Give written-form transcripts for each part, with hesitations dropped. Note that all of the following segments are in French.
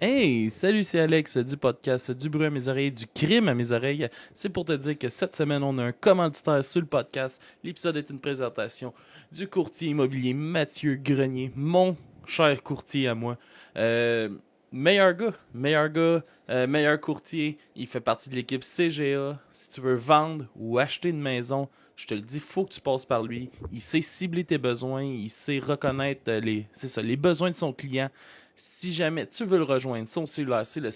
Hey, salut, c'est Alex du podcast Du bruit à mes oreilles, du crime à mes oreilles. C'est pour te dire que cette semaine, on a un commanditaire sur le podcast. L'épisode est une présentation du courtier immobilier Mathieu Grenier, mon cher courtier à moi. Euh, meilleur courtier. Il fait partie de l'équipe CGA. Si tu veux vendre ou acheter une maison, je te le dis, faut que tu passes par lui. Il sait cibler tes besoins, il sait reconnaître les besoins de son client. Si jamais tu veux le rejoindre, son cellulaire, c'est le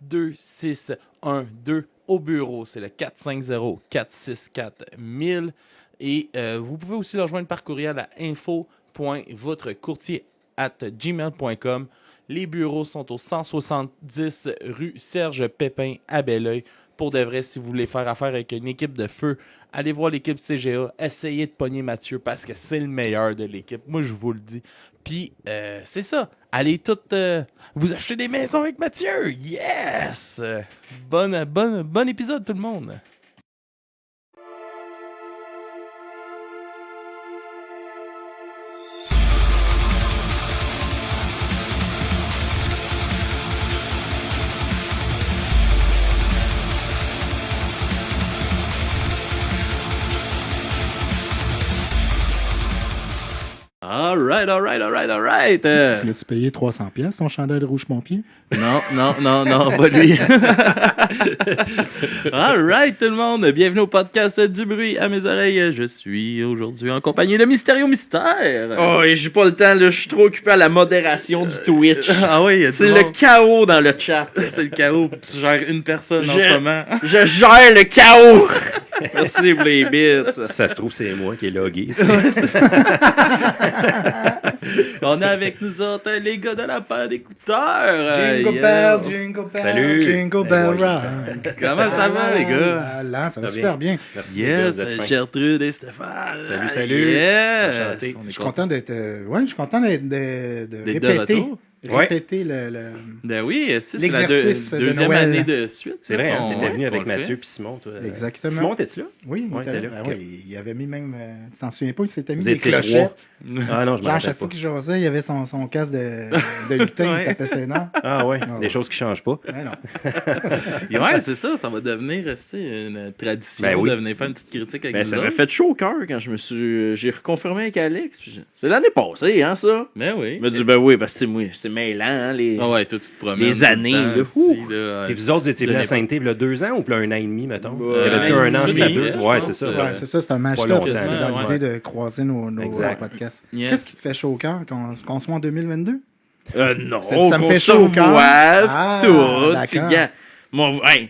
514-791-2612. Au bureau, c'est le 450-464-1000. Et vous pouvez aussi le rejoindre par courriel à info.votrecourtier@gmail.com. Les bureaux sont au 170 rue Serge Pépin à Belleuil. Pour de vrai, si vous voulez faire affaire avec une équipe de feu, allez voir l'équipe CGA. Essayez de pogner Mathieu parce que c'est le meilleur de l'équipe. Moi, je vous le dis. Puis, c'est ça. Allez toutes vous acheter des maisons avec Mathieu. Yes! Bon épisode, tout le monde. Alright. Tu l'as-tu payé 300$ ton chandail de rouge pompier? Non, pas lui. Alright, tout le monde. Bienvenue au podcast Du bruit à mes oreilles. Je suis aujourd'hui en compagnie de Mysterio Mystère. Oh, et j'ai pas le temps, là. Je suis trop occupé à la modération du Twitch. Ah oui, c'est le chaos dans le chat. C'est le chaos. Tu gères une personne en ce moment. Je gère le chaos. Merci pour les bits. Ça se trouve, c'est moi qui est logué. Ouais, c'est ça. On a avec nous autres les gars de la paire d'écouteurs. Jingle bell, jingle bell, Salut. jingle Hey, bell boys. ride. Comment ça va, les gars? Là, ça va Ça va super bien. Merci. les gars, Yes, vous êtes fins. Gertrude et Stéphane. Salut. Yes. Enchanté. Je suis content d'être. Je suis content de D'être de répéter. retour. Répéter le. Ben oui, c'est la L'exercice de deuxième Noël. année de suite. C'est vrai, qu'on- t'étais venu qu'on avec le fait. Mathieu puis Simon, toi. Exactement. Simon, t'es-tu là? Oui, il Ouais, était t'es là. là, Ah ok. oui, il avait mis même. Tu t'en souviens pas, il s'était mis Vous des étiez clochettes. Ah non, je me Genre, à rappelle chaque fois pas. qu'il jasait, il avait son casque de lutin, Ouais. il tapait ses nerfs. Ah ouais, Ah des ouais. choses qui changent pas. Ouais, non. Et ouais, c'est ça, ça va devenir une tradition Ben oui. de venir faire une petite critique avec Ben, nous ça m'a autres. fait chaud au cœur quand j'ai reconfirmé avec Alex. C'est l'année passée, hein, ça? Ben oui. Il m'a dit, ben oui, parce que c'est moi, c'est mêlant, hein, les. Ah ouais, toi tu te promènes. Les tout le années, temps, là. esti, Ouh. là, Et vous autres, vous étiez venus à donnez Sainte-Thé, il y a 2 ans ou puis un an et demi, mettons? Ouais, Y avait-tu un an, une puis année, deux? je Ouais, pense, c'est ça. ouais. Ouais, c'est ça, c'est un match-là. longtemps, C'est dans ouais. l'idée de croiser nos Exact. podcasts. Yes. Qu'est-ce qui te fait chaud au cœur qu'on soit en 2022? Non, Ça me qu'on fait se chaud au cœur. revoive Ah, tout. d'accord. Puis, gars,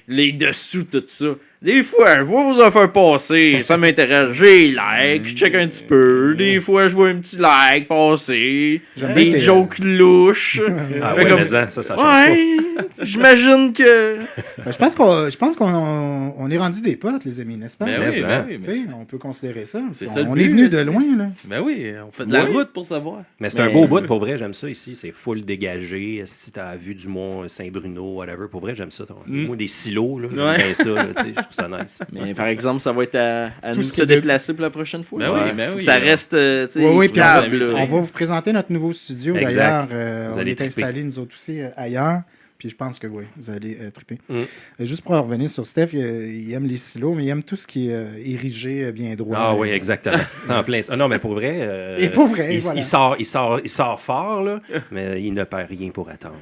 les dessous, tout ça. Des fois, je vois vos affaires passer, ça m'intéresse. J'ai like, je check un petit peu. Des fois, je vois un petit like passer. J'aime bien Des tes- jokes louches. Ah Mais ouais, comme- mais ça change pas. Ouais, j'imagine que. Ben, je pense qu'on est rendu des potes, les amis, n'est-ce pas? Ben Mais oui, ça, ben oui. Tu sais, on peut considérer ça. C'est On, ça le on but, est venu de là, loin, là. Ben oui, on fait de la Oui. route pour savoir. Mais c'est Mais- un beau bout, pour vrai, j'aime ça ici. C'est full dégagé. Si t'as vu du mont Saint-Bruno, whatever, pour vrai, j'aime ça. Moi, des silos, là, j'aime Ouais. bien ça. Là, tu sais, je trouve ça nice. Mais par exemple, ça va être à Tout nous ce de qui se est de- déplacer pour la prochaine fois. Ben Ouais. oui, ben Faut oui. que ça reste, tu sais, Oui, oui, puis équitable, là. on va vous présenter notre nouveau studio, Exact. d'ailleurs. Vous On allez est triper. installés, nous autres aussi, ailleurs. Puis je pense que oui, vous allez triper. Mm. Juste pour en revenir sur Steph, il aime les silos, mais il aime tout ce qui est érigé, bien droit. Ah oui, exactement. C'est en plein. Ah non, mais pour vrai. Et pour vrai, il, voilà. il sort fort, là, mais il ne perd rien pour attendre.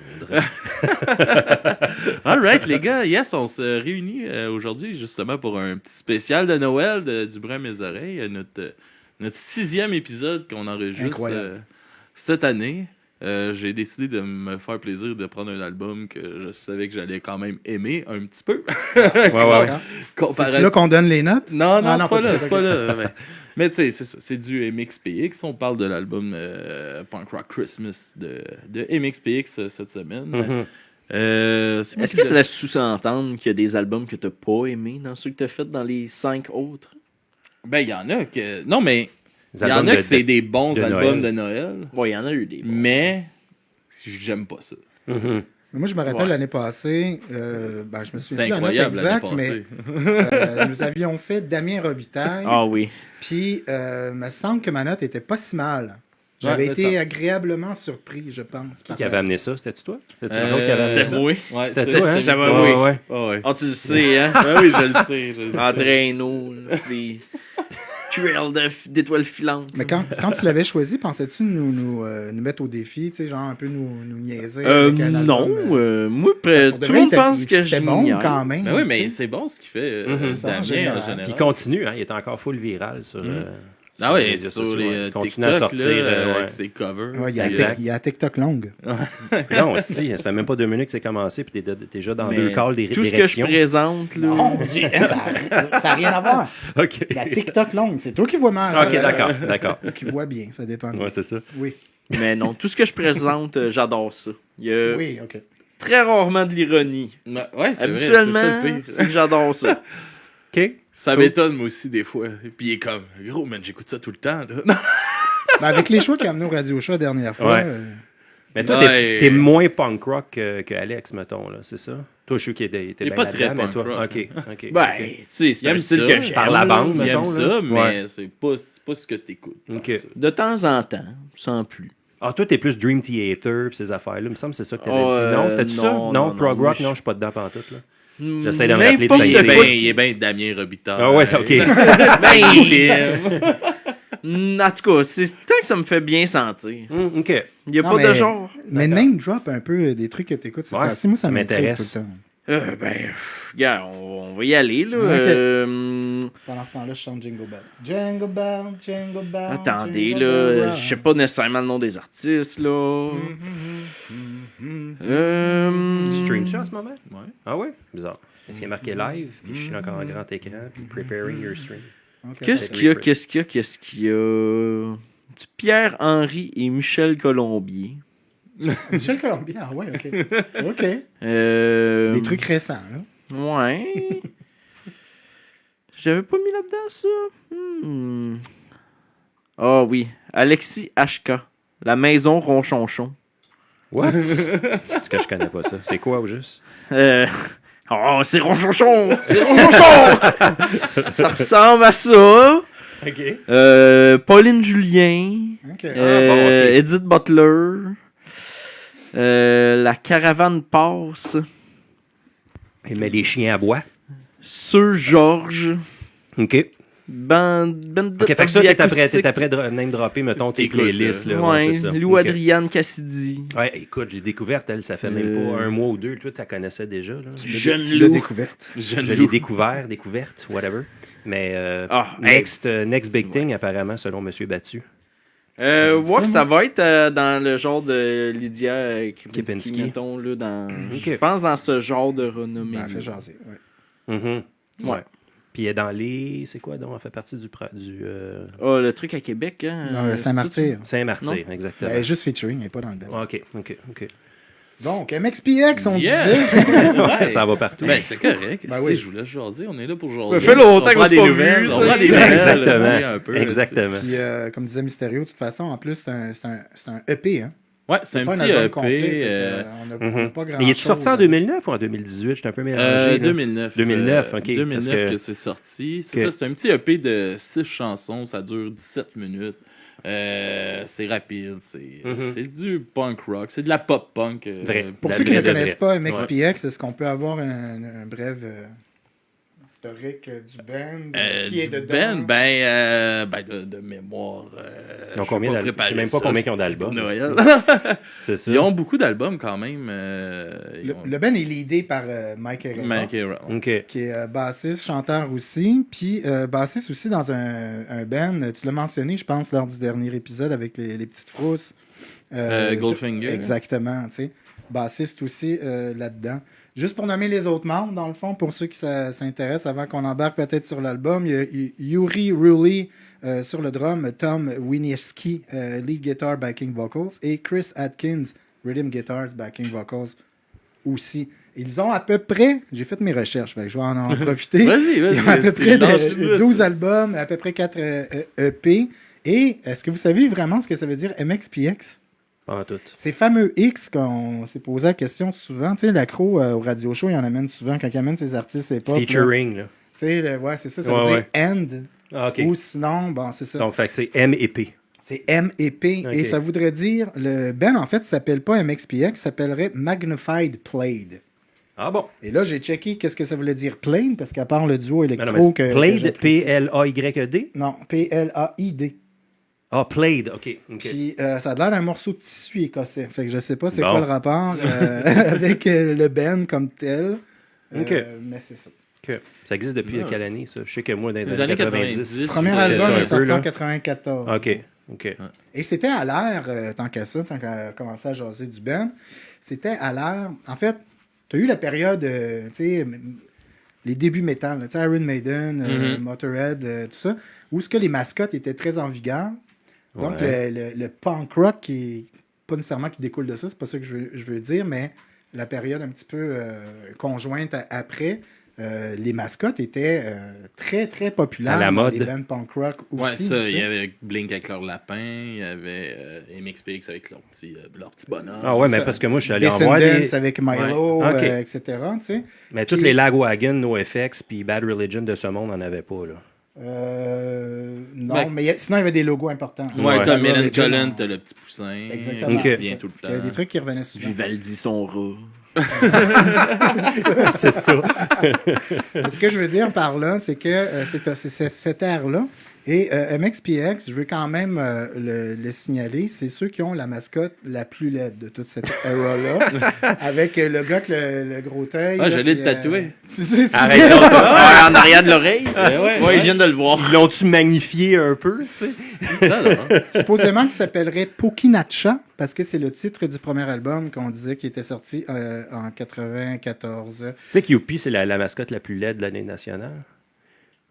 Alright, les gars, yes, on se réunit aujourd'hui justement pour un petit spécial de Noël du bruit à mes oreilles, notre 6e épisode qu'on enregistre Incroyable. cette année. J'ai décidé de me faire plaisir de prendre un album que je savais que j'allais quand même aimer un petit peu. Ouais. Comparé- C'est là qu'on donne les notes? Non, Ah, c'est pas là, ça, c'est pas là. Mais tu sais, c'est ça, c'est du MXPX. On parle de l'album Punk Rock Christmas de MXPX cette semaine. Mhm. C'est moi Est-ce qui que ça l'ai- laisse sous-entendre qu'il y a des albums que t'as pas aimés dans ceux que t'as fait dans les 5 autres? Ben, il y en a que. Non, mais. Les Il y en albums a de- que c'est des bons de albums Noël. de Noël. Ouais, il y en a eu des bons. Mais. J'aime pas ça. Mhm. Mais moi, je me rappelle Ouais. l'année passée, je me C'est souviens plus la note incroyable l'année exacte, mais passée. nous avions fait Damien Robitaille. Ah oui. Puis, me semble que ma note était pas si mal. J'avais Ouais, été ça. agréablement surpris, je pense. Qui avait amené ça? C'était-tu toi? C'était-tu Euh, nous autres qui avait amené C'était ça? moi. Ouais, C'était toi, hein? Ça va, Ouais, oui. ouais. Ouais. Ah, tu le sais, hein? Ben oui, je le sais. Je le sais. Entraîneau, c'est des trails d'étoiles filantes. Mais quand tu l'avais choisi, pensais-tu nous mettre au défi, tu sais, genre un peu nous niaiser avec un album? Non, moi, Parce qu'on tout devrait le monde être- pense que je c'était bon niaise. quand même. Ben oui, mais tu sais. c'est bon ce qu'il fait, Ça, en Damien, général. en général. Puis il continue, hein? Il est encore full viral sur. Ah ouais, les médias sur sociaux, les ouais. Il continue TikTok, à sortir. là, ouais. avec ses covers. Ouais, Exact. il y a TikTok longue. Non, si, ça fait même pas 2 minutes que c'est commencé, puis t'es déjà dans Mais 2 calls tout ce que je présente, là. Non, ça n'a rien à voir. OK. La TikTok longue, c'est toi qui vois mal. OK, d'accord. Toi qui vois bien, ça dépend. Ouais, c'est ça. Oui, Mais non, tout ce que je présente, j'adore ça. Il y a oui, OK. très rarement de l'ironie. Ouais, c'est vrai, c'est ça Habituellement, le pire. c'est que j'adore ça. OK. Ça m'étonne, moi aussi, des fois. Puis il est comme, gros, man, j'écoute ça tout le temps, là. Non. Ben, avec les choix qu'il a amenés au Radio Show la dernière fois, Ouais. Mais toi, Ouais. t'es moins punk rock que Alex, mettons, là, c'est ça? Toi, je suis qu'il était Il est bien pas très là-dedans, mais punk toi, rock. OK. Ben, OK. tu sais, c'est Il un aime style ça, que j'aime. par la là. bande. Il aime mettons, ça, là. mais Ouais. c'est pas ce que t'écoutes. OK. De temps en temps, sans plus. Ah, toi, t'es plus Dream Theater pis ces affaires-là. Il me semble que c'est ça que t'avais dit. Oh, Non, c'était ça? non, Non, non, prog moi, rock, je- non, je suis pas dedans pantoute, là. J'essaie de me rappeler de N'importe ça. Il est bien Damien Robitaille. Ah ouais, c'est OK. En tout cas, c'est tant que ça me fait bien sentir. OK. Il n'y a Non, pas de genre. Mais name drop un peu des trucs que t'écoutes. Ouais, Si moi, ça ça m'intéresse m'intéresse. tout le temps. Regarde, on va y aller, là. Ok. Pendant ce temps-là, je chante Jingle Bell. Jingle Bell, Jingle Bell. Attendez, Jingle là, Bell je sais pas nécessairement le nom des artistes, là. Tu streams-tu en ce moment? Ouais. Ah ouais? Bizarre. Est-ce qu'il y a marqué live, puis je suis encore en grand écran, puis preparing your stream? Ok. Qu'est-ce qu'il y a? Du Pierre-Henri et Michel Colombier. Michel Colombier, ah ouais, ok. Ok. Des Des trucs récents, là. Ouais. J'avais pas mis là-dedans, ça. Ah oui. Alexis HK. La maison Ronchonchon. What? C'est que je connais pas ça. C'est quoi, au juste? Oh, c'est Ronchonchon! C'est Ronchonchon! Ça ressemble à ça. OK. Pauline Julien. Ok. bon, ok. Edith Butler. La caravane passe. Il met les chiens à bois. Sir Georges. OK. Ben OK, fait que ça, t'es après de name dropper, mettons, Ce tes qui écoute, playlists, là. Ouais, c'est ça. Lou OK. Adriane Cassidy. Ouais, écoute, j'ai découvert, elle, ça fait même pas un mois ou deux. Toi, tu la connaissais déjà, là. Jeune Tu l'as Lou. découverte. Je l'ai découverte, whatever. Mais next big thing, apparemment, selon M. Battu. Ouais, ça va être dans le genre de Lydia Kripinski, Kripinski. mettons, là, dans... Ok. Je pense dans ce genre de renommée. Ben, fait jaser, ouais. Ouais. Puis elle est dans les... C'est quoi, donc? Elle fait partie du Le truc à Québec, hein? Dans le Saint-Martyr. Saint-Martyr, exactement. Elle est juste featuring, elle n'est pas dans le band. OK. Donc, MXPX, on Yeah. disait. Ouais, ça va partout. Ben, c'est correct. Ben Si oui. je voulais jaser, on est là pour jaser. Ça fait longtemps On qu'on prend s'est des pas nouvelles. vus, On ça, prend des c'est- nouvelles, Exactement. aussi, un peu. Exactement. Puis, comme disait Mysterio, de toute façon, en plus, c'est un EP, hein. Ouais, c'est un pas petit album EP. complet, fait que, on n'a pas grand-chose. Mais il est sorti en 2009 ou en 2018? J'étais un peu mélangé. là. 2009. 2009, ok, 2009 parce que, que- c'est sorti. C'est Ok. ça, c'est un petit EP de 6 chansons. Ça dure 17 minutes. C'est rapide. C'est du punk rock. C'est de la pop punk. Vrai. Pour La ceux qui vraie ne de connaissent vrai. pas MXPX, est-ce qu'on peut avoir un bref historique du band? Qui est du dedans? de mémoire. Ils ont je combien sais pas d'albums? préparer Je sais même pas ça, combien ils ont c'est d'albums, pour Noël. C'est ça. Ils ont beaucoup d'albums quand même. Le band est leadé par Mike Herrera, Mike Herrera. OK. qui est bassiste, chanteur aussi, puis bassiste aussi dans un band, tu l'as mentionné, je pense, lors du dernier épisode avec les petites frousses. Goldfinger. Exactement, tu sais. Bassiste aussi là-dedans. Juste pour nommer les autres membres, dans le fond, pour ceux qui s'intéressent, avant qu'on embarque peut-être sur l'album, il y a Yuri Rulli sur le drum, Tom Winieski, lead guitar, backing vocals, et Chris Atkins, rhythm guitars, backing vocals aussi. Ils ont à peu près, j'ai fait mes recherches, fait que je vais en profiter. Vas-y, Ils ont à peu vas-y. près 12 albums, à peu près 4 EP. Et est-ce que vous savez vraiment ce que ça veut dire MXPX? Pas en tout. Ces fameux X qu'on s'est posé la question souvent, tu sais, l'accro au radio show, il en amène souvent quand il amène ses artistes hip-hop. Featuring, là. Tu sais, ouais, c'est ça, ça Ouais, veut ouais. dire end. Ah, OK. Ou sinon, bon, c'est ça. Donc, fait que c'est M et P. C'est M et P. Ok. Et ça voudrait dire, le band, en fait, s'appelle pas MXPX, s'appellerait Magnified Played. Ah bon. Et là, j'ai checké qu'est-ce que ça voulait dire Played, parce qu'à part le duo Mais électro non, mais que Played, j'apprécie. P-L-A-Y-E-D? Non, P-L-A-I-D. Ah, Played, OK. Puis ça a l'air d'un morceau de tissu écossais. Fait que je sais pas c'est Bon. quoi le rapport avec le band comme tel. Ok. Mais c'est ça. OK. Ça existe depuis Ah. quelle année, ça? Je sais que moi, dans les Les années années 90... 90. Le premier C'était album ça un est peu, sorti là. en 94. OK. Et c'était à l'air, tant qu'à ça, tant qu'à commencer à jaser du band, c'était à l'air. En fait, tu as eu la période, tu sais, les débuts métal, tu sais, Iron Maiden, Motorhead, tout ça, où ce que les mascottes étaient très en vigueur. Donc, Ouais. le punk rock, qui est pas nécessairement qui découle de ça, c'est pas ça que je veux dire, mais la période un petit peu conjointe après, les mascottes étaient très, très populaires À la dans mode. les bands punk rock aussi. Ouais, ça, tu il sais. y avait Blink avec leur lapin, il y avait MXPX avec leur petit bonhomme. Ah ouais, C'est mais ça. parce que moi, je suis allé en voir Descendants des... avec Milo, Ouais. Ok. etc. Tu sais. Mais toutes Puis- les Lagwagon, NoFX, puis Bad Religion de ce monde n'en avaient pas, là. Non, Ouais. mais sinon, il y avait des logos importants. Ouais, Ouais. t'as Bad Religion, Millencolin, t'as le petit poussin. Exactement. Qui Ok. vient tout le Il y avait temps. des trucs qui revenaient souvent. Vivaldi, son rat. C'est ça. Ce que je veux dire par là, c'est que c'est cette ère-là. Et MXPX, je veux quand même le signaler, c'est ceux qui ont la mascotte la plus laide de toute cette era-là. Avec le gars avec le gros œil. Ah, là, j'allais qui, te tatouer. Arrête donc. Ouais, en arrière de l'oreille. ouais. Ouais, je viens de le voir. Ils l'ont-tu magnifié un peu, tu sais? Non, non. Supposément qu'il s'appellerait Pokinacha, parce que c'est le titre du premier album qu'on disait qui était sorti en 94. Tu sais que Youpi, c'est la mascotte la plus laide de l'année nationale?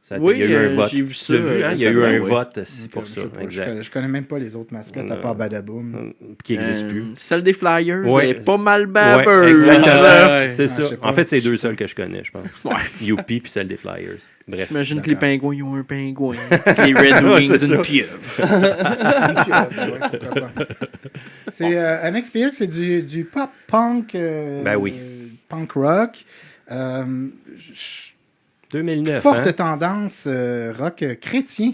Ça, Oui, il y a eu un vote. j'ai vu Tu ça, l'as vu, hein? Il y a eu récemment, un ouais. vote pour Je ça, sais pas, exact. je connais même pas les autres mascottes à part Badaboom. Qui n'existe plus. Celle des Flyers, Ouais. elle est pas mal Ouais, babeuse. exactement. Ouais. C'est Ah, ça. je sais pas. En fait, c'est les deux seuls que je connais, je pense. Ouais. Youpi puis celle des Flyers. Bref. J'imagine que les D'accord. pingouins, ils ont un pingouin. Les Red Ouais, Wings, c'est une ça. pieuvre. Ouais, pourquoi pas. C'est MXPX, c'est du pop punk, Ben oui. punk rock. 2009, Forte hein? tendance rock chrétien.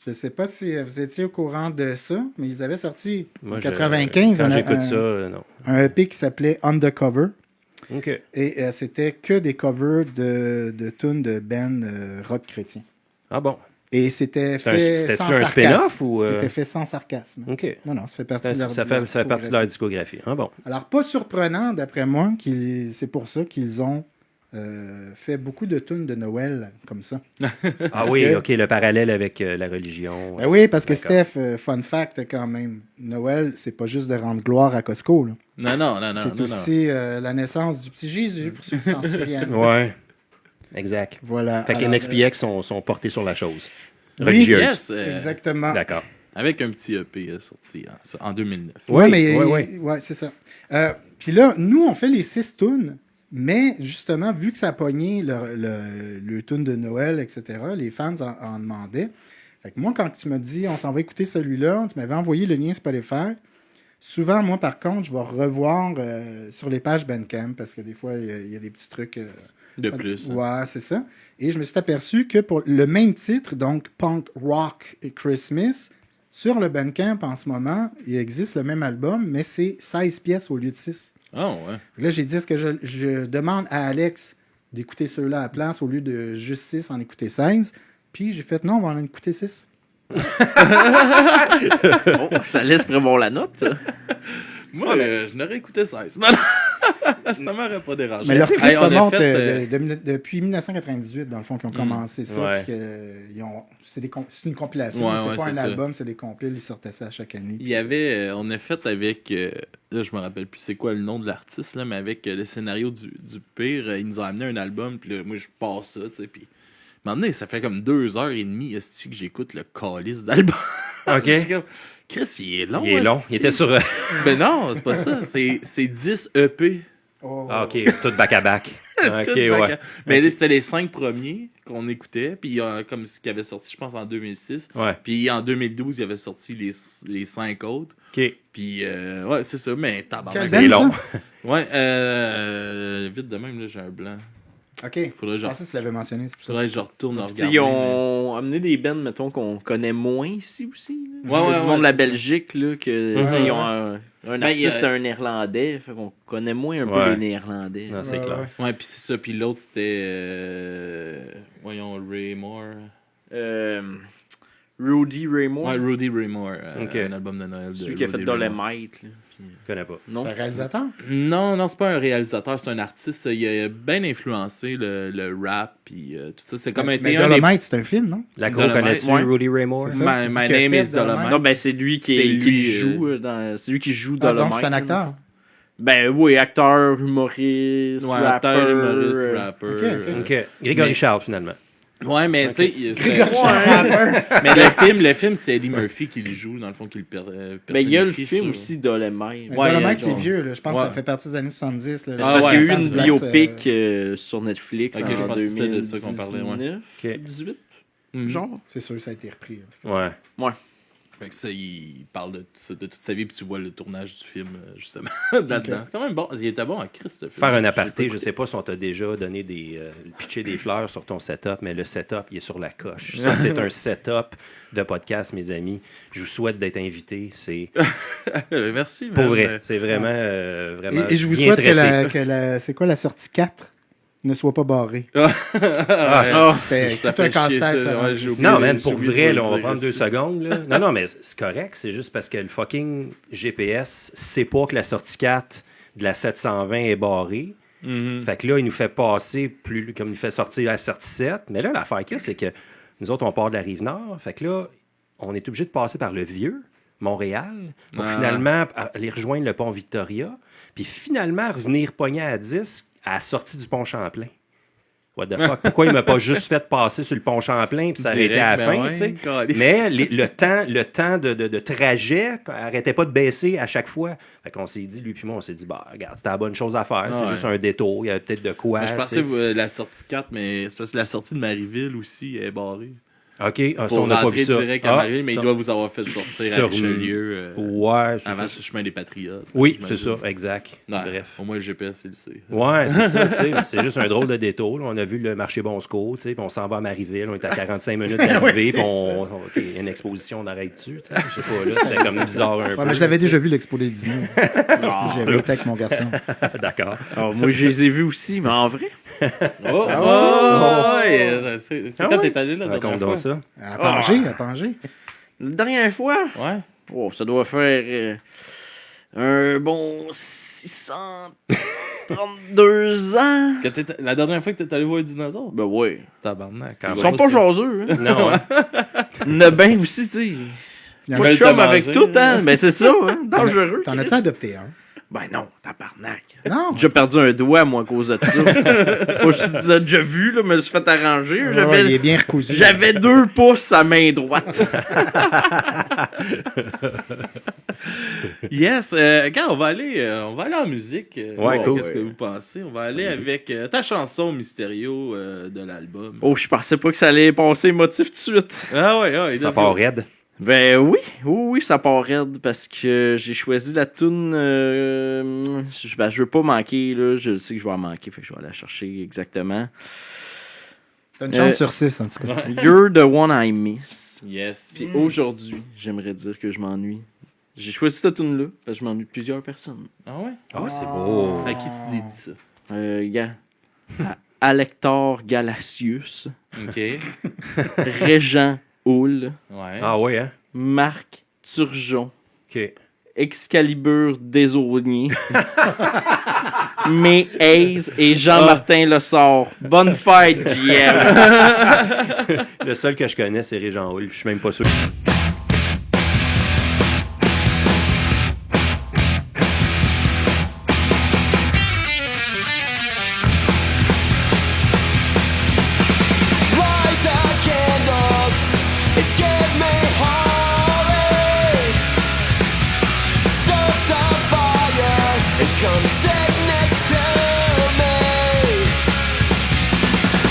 Je ne sais pas si vous étiez au courant de ça, mais ils avaient sorti Moi, en 95 Quand j'écoute un ça, non. EP qui s'appelait Undercover. OK. Et c'était que des covers de tunes de bands rock chrétien. Ah bon? Et c'était C'est un- fait c'était-tu sans un sarcasme. spin-off ou, C'était fait sans sarcasme. OK. Non, ça fait partie de leur Ça fait partie de leur discographie. Ah bon? Alors, pas surprenant, d'après moi, c'est pour ça qu'ils ont fait beaucoup de tunes de Noël comme ça. Ah oui, que- OK, le parallèle avec la religion. Ben oui, parce que D'accord. Steph, fun fact quand même, Noël, c'est pas juste de rendre gloire à Costco. là. Non, C'est non. aussi la naissance du petit Jésus, pour ceux qui s'en souviennent. Ouais. Exact. Voilà. Fait que les Alors, MXPX sont portés sur la chose. oui, Religieuse. Yes, exactement. D'accord. avec un petit EP sorti en 2009. Ouais, Oui, mais oui. ouais, c'est ça. Puis là, nous, on fait les 6 tunes, mais justement, vu que ça a pogné le tune de Noël, etc., les fans en demandaient. Fait que moi, quand tu m'as dit, on s'en va écouter celui-là, tu m'avais envoyé le lien Spotify. Souvent, moi, par contre, je vais revoir sur les pages Bandcamp, parce que des fois, il y a des petits trucs... De plus. Ouais, c'est ça. Et je me suis aperçu que pour le même titre, donc Punk Rock Christmas, sur le Bandcamp en ce moment, il existe le même album, mais c'est 16 pièces au lieu de 6. Oh, ouais. Là, j'ai dit, est-ce que je demande à Alex d'écouter ceux-là à la place au lieu de juste 6, en écouter 16? Puis j'ai fait, non, on va en écouter 6. Oh, ça laisse prévoir la note, ça. Moi, je n'aurais écouté 16. Non, non. Ça m'aurait pas dérangé. Mais leur clip Hey, on a remonte fait, depuis 1998, dans le fond, qu'ils ont commencé ça. Ouais. puis c'est une compilation. Ouais, c'est ouais, pas un c'est ça. album, c'est des compiles. Ils sortaient ça à chaque année. il y avait, on a fait avec, là je me rappelle plus c'est quoi le nom de l'artiste, là, mais avec le scénario du pire, ils nous ont amené un album, puis là, moi je passe ça, tu sais, puis maintenant ça fait comme 2h30 esti, que j'écoute le calice d'album. OK. Je suis comme, Chris, il est long. Il est long. esti. Il était sur... Ben non, c'est pas ça, c'est 10 EP. Oh. Ah, OK. Tout back-à-back. OK, Tout ouais. back- Mais là, c'était les 5 premiers qu'on écoutait, puis comme ce qui avait sorti, je pense, en 2006. Ouais. Puis en 2012, il avait sorti les 5 autres. OK. Puis, ouais, c'est ça, mais tabarnak. Quel C'est band, long. ça? Ouais, vite de même, là, j'ai un blanc. Ok. Faudrait Je genre- pensais que tu l'avais mentionné. C'est pour ça. Faudrait que je retourne T'sais, regarder. ils ont amené des bands, mettons, qu'on connaît moins ici aussi. Là. Ouais, Du monde de la c'est ça. Belgique, là, que Ouais, t'sais, ils ouais. ont un artiste, un néerlandais, fait qu'on connaît moins un peu Ouais. les néerlandais. Non, c'est Ouais, clair. ouais. Ouais, puis c'est ça. Puis l'autre, c'était. Voyons, Ray Moore. Rudy Ray Moore, Ouais, Rudy Ray Moore. Ok. Un album de Noël. De celui qui a fait Rudy Ray Moore. Dolemite. Là, puis- Je connais pas. Non? C'est un réalisateur? Non, c'est pas un réalisateur, c'est un artiste. Il a bien influencé le rap, puis tout ça. C'est comme Mais été un des. Dolomite, c'est un film, non? La Dolomite, connais-tu, ouais. Rudy Ray Moore? C'est ça. My, tu dis My qu'il a name fait is Dolomite. Non, ben c'est lui qui, C'est qui lui, joue dans. C'est lui qui joue Ah, Dolomite. donc c'est un là, acteur. Ben oui, acteur, humoriste, Ouais, rapper. acteur, humoriste, rapper. Ok, ok. Ok. Grégory Mais- Charles, finalement. Ouais, mais tu sais, mais le film, c'est Eddie Murphy qui le joue, dans le fond, qui le Ben il y a le personnifie film sur- aussi Dolemite. Mais Ouais, Dolomite, genre- c'est vieux. Là. Je pense Ouais. que ça fait partie des années 70. Là. C'est Ah, parce ouais, qu'il y a eu Sam une Black, biopic sur Netflix Ok, en je pensais que c'était de 2019, ça qu'on parlait, ouais. Ok. 18, Mhm. genre. C'est sûr, ça a été repris. là. Ouais. Ouais. Fait que ça, il parle de toute sa vie, puis tu vois le tournage du film, justement, là-dedans. C'est quand même bon. Il était bon à Christ, ce film. Faire un aparté, J'ai je pas sais pas si on t'a déjà donné pitché des fleurs sur ton setup, mais le setup, il est sur la coche. Ça, c'est un setup de podcast, mes amis. Je vous souhaite d'être invité. C'est écouté. Merci, pour man. vrai. C'est vraiment, vraiment Et je vous bien souhaite traité. que la. C'est quoi la sortie 4 ne soit pas barrée. Ah, C'est ça tout un fait chier, casse-tête, ça. ça. Ouais, j'ai oublié- Non, man, j'ai pour oublié de vrai, vous là, le on va dire, prendre 2 esti. secondes. Là. Non, mais c'est correct. C'est juste parce que le fucking GPS sait pas que la sortie 4 de la 720 est barrée. Mhm. Fait que là, il nous fait passer plus, comme il nous fait sortir la sortie 7. Mais là, l'affaire qu'il y a, c'est que nous autres, on part de la Rive-Nord. Fait que là, on est obligé de passer par le Vieux, Montréal, pour Ah. finalement aller rejoindre le pont Victoria. Puis finalement, revenir pogner à 10 à la sortie du pont Champlain. What the fuck? Pourquoi il m'a pas juste fait passer sur le pont Champlain puis s'arrêter à la Direct, fin, ben tu sais? ouais, câlisse. Mais le temps de trajet arrêtait pas de baisser à chaque fois. Fait qu'on s'est dit, lui puis moi, on s'est dit, bah, regarde, c'était la bonne chose à faire. C'est Ouais. juste un détour. Il y avait peut-être de quoi. Mais je tu pensais sais. la sortie 4, mais c'est parce que la sortie de Marieville aussi est barrée. OK, ça, Pour on n'a pas rentrer vu ça. direct à Ah, Marieville, mais ça- il doit vous avoir fait sortir à Sur- Richelieu Ouais, c'est avant ça. ce chemin des Patriotes. Oui, c'est j'imagine. ça, exact. Ouais, Bref. Au moins, le GPS, il le sait. Ouais, c'est ça, tu sais. C'est juste un drôle de détour. Là. On a vu le marché Bon Secours, tu sais, puis on s'en va à Marieville. On est à 45 minutes d'arrivée, puis OK, il y a une exposition, on arrête dessus, tu sais. Je sais pas, là, c'était comme bizarre un peu. Ouais, mais je l'avais déjà vu l'Expo des Disney. Ah, J'avais été avec mon garçon. D'accord. alors, moi, je les ai vus aussi, mais en vrai. Oh, Ah ouais! C'est Ah quand ouais? t'es allé là, la Raconte dernière donc fois? ça. À Pangée, à Pangée. La dernière fois, Ouais. oh, ça doit faire un bon 632 ans. La dernière fois que t'es allé voir les dinosaures? Ben ouais. Tabarnak. Ils sont pas jaseux, hein. Non, hein? Il y en a bien aussi, tu sais. Il y en Pas a- de veulent te chum avec manger, tout, hein. Ben c'est ça, hein. Dangereux. T'en Chris. as-tu adopté un? Ben non, tabarnak. Non. J'ai déjà perdu un doigt, moi, à cause de ça. Moi, tu l'as déjà vu, là, me suis fait arranger. Ouais, il est bien recousu. J'avais 2 pouces à main droite. Yes, regarde, on va aller en musique. Ouais, cool. Qu'est-ce que vous pensez? On va aller avec ta chanson Mysterio de l'album. Oh, je pensais pas que ça allait passer motif tout de suite. Ah ouais, Ça part raide. Ben oui, oui, ça part raide parce que j'ai choisi la toune. Je veux pas manquer, là. Je sais que je vais en manquer, fait que je vais aller la chercher exactement. T'as une chance sur 6, en tout cas. You're the one I miss. Yes. Puis aujourd'hui, j'aimerais dire que je m'ennuie. J'ai choisi cette tune-là parce que je m'ennuie de plusieurs personnes. Ah ouais? Ah, c'est beau. À qui tu l'as dit ça? Gars. Alector Galacius, Ok. Régent Houle, Ouais. Ah ouais, hein? Marc Turgeon, OK. Excalibur Desaulniers, May Hayes et Jean-Martin Lessard. Bonne fête, JM! Le seul que je connais, c'est Régent Hull. Je suis même pas sûr. Light the candles and give me hurry. Stoke the fire and come sit next to me.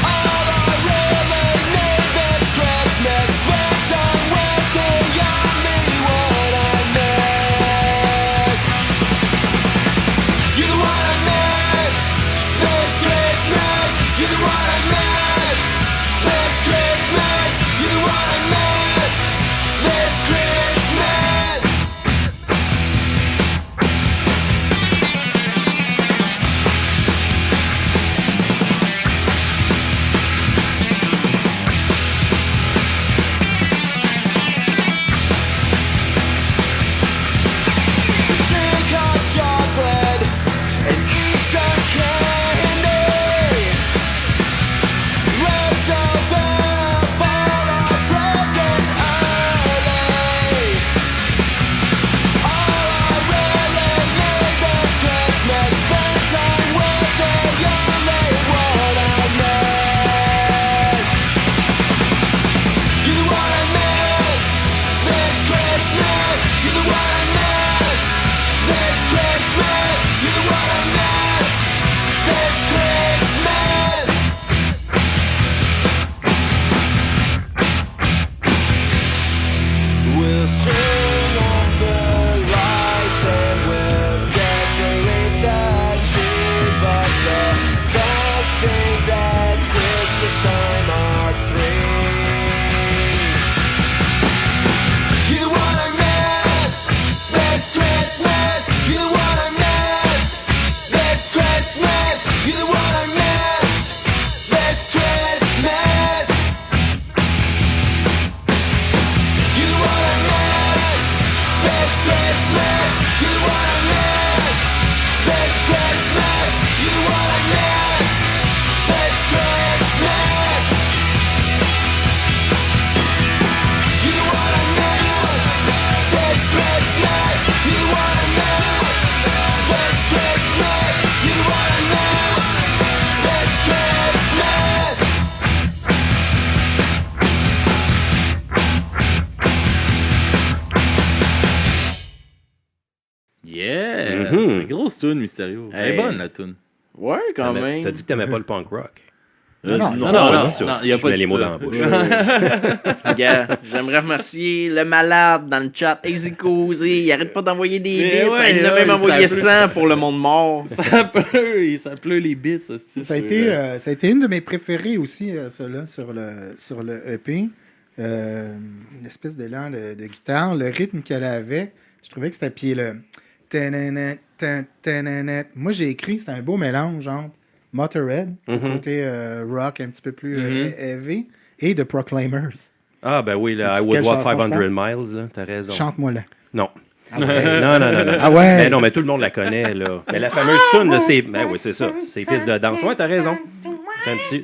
All I really need this Christmas winter with beyond me what I miss. You're the one I miss this Christmas. You're the tune, Mysterio. Elle est Hey. bonne, la tune. Ouais, quand même. T'as dit que t'aimais pas le punk rock. Non, Non, non, non, il y a pas pas dit les mots ça. dans la bouche. Gars, j'aimerais remercier le malade dans le chat, Easy Cozy. Il arrête pas d'envoyer des Mais bits. ouais, Il en a ouais, même envoyé ça 100 pour le monde mort. Ça pleut les bits, ça. Ça a été une de mes préférées aussi, celle-là, sur le EP. Une espèce d'élan de guitare. Le rythme qu'elle avait, je trouvais que c'était pied le... Tanana, tanana. Moi, j'ai écrit, c'était un beau mélange entre Motorhead, côté rock un petit peu plus heavy, et The Proclaimers. Ah, ben oui, là, I C'est-tu Would quelle Walk chanson, 500 je miles, là, t'as raison. Chante-moi là. Non. Ah ouais. Non. Ah ouais. Mais non, mais tout le monde la connaît, là. Mais la fameuse tune, là, c'est... Ben oui, c'est ça. C'est pistes de danse. Ouais, t'as raison.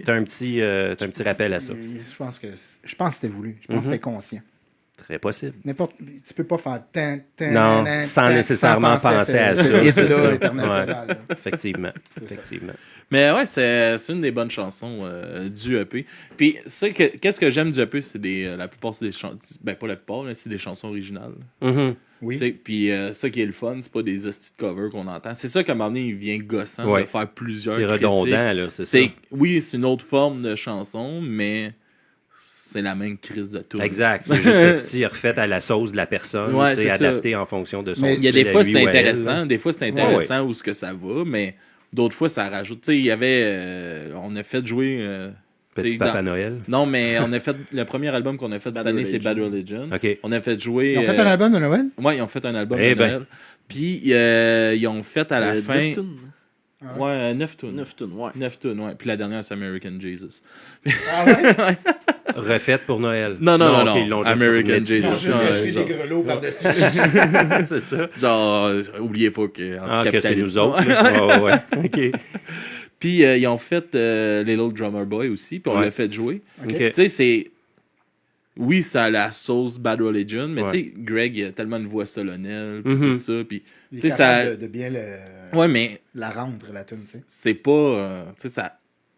T'as un petit rappel à ça. Je pense que c'était voulu. Je pense que c'était conscient. Très possible. Tu peux pas faire Non, sans nécessairement penser à ça. Ce C'est hit-là ça. international. là. Effectivement. C'est ça. Effectivement. Mais ouais, c'est une des bonnes chansons du EP. Puis, qu'est-ce que j'aime du EP, c'est la plupart, c'est des chansons. Ben, pas la plupart, là, c'est des chansons originales. Mhm. Oui. Tu sais, puis ça qui est le fun, c'est pas des hosties de cover qu'on entend. C'est ça qu'à un moment donné, il vient gossant Ouais. de faire plusieurs C'est critiques. redondant, là, c'est ça. Oui, c'est une autre forme de chanson, mais c'est la même crise de tout. Exact. Il y a juste ce style refait à la sauce de la personne, Ouais, tu sais, c'est ça. adapté en fonction de son Mais Il y a style des à fois, lui c'est ou à elle, intéressant. là. Des fois, c'est intéressant où ce que ça va, mais d'autres fois, ça rajoute. Tu sais, il y avait... on a fait jouer... tu Petit sais, Papa Noël. Non, mais on a fait... Le premier album qu'on a fait cette Bad année, c'est Religion. Bad Religion. OK. On a fait jouer... Ils ont fait un album de Noël? Ouais, ils ont fait un album Eh de ben. Noël. Puis, ils ont fait à la 10 fin... tunes. Ouais, 9 tunes. 9 tunes, ouais. 9 tunes, ouais. Puis la dernière, c'est American Jesus. Ah ouais? Refaite pour Noël. Non, OK, ils l'ont juste American remis dessus. Jesus. J'ai Ouais, acheté genre. des grelots par-dessus. C'est ça. Genre, oubliez pas que Ah, que c'est anticapitalisme. nous autres. là. Ouais. OK. Puis ils ont fait Little Drummer Boy aussi, puis on Ouais. l'a fait jouer. OK. Puis tu sais, c'est... Oui, ça a la sauce Bad Religion, mais Ouais. tu sais, Greg, il a tellement une voix solennelle, puis Mhm. tout ça, puis... Il est Tu sais, capable ça... de bien Ouais, mais la rendre, la tune, tu sais. c'est pas... tu sais, ça...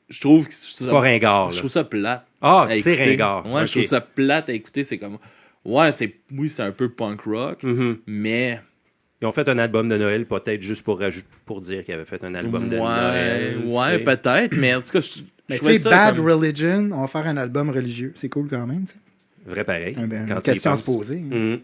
Je trouve que C'est pas ringard, Je là. trouve ça plate. Ah, à c'est écouter. ringard. Ouais, OK. je trouve ça plate à écouter. C'est comme... Ouais, oui, c'est un peu punk rock, Mhm. mais... Ils ont fait un album de Noël, peut-être juste pour dire qu'ils avaient fait un album de Noël. tu Ouais, sais. peut-être, mais en tout cas, je Mais tu trouvais sais, ça Bad comme- Religion, on va faire un album religieux. C'est cool quand même, tu sais. Vrai pareil. Une quand tu y question à se penses. poser. Mhm.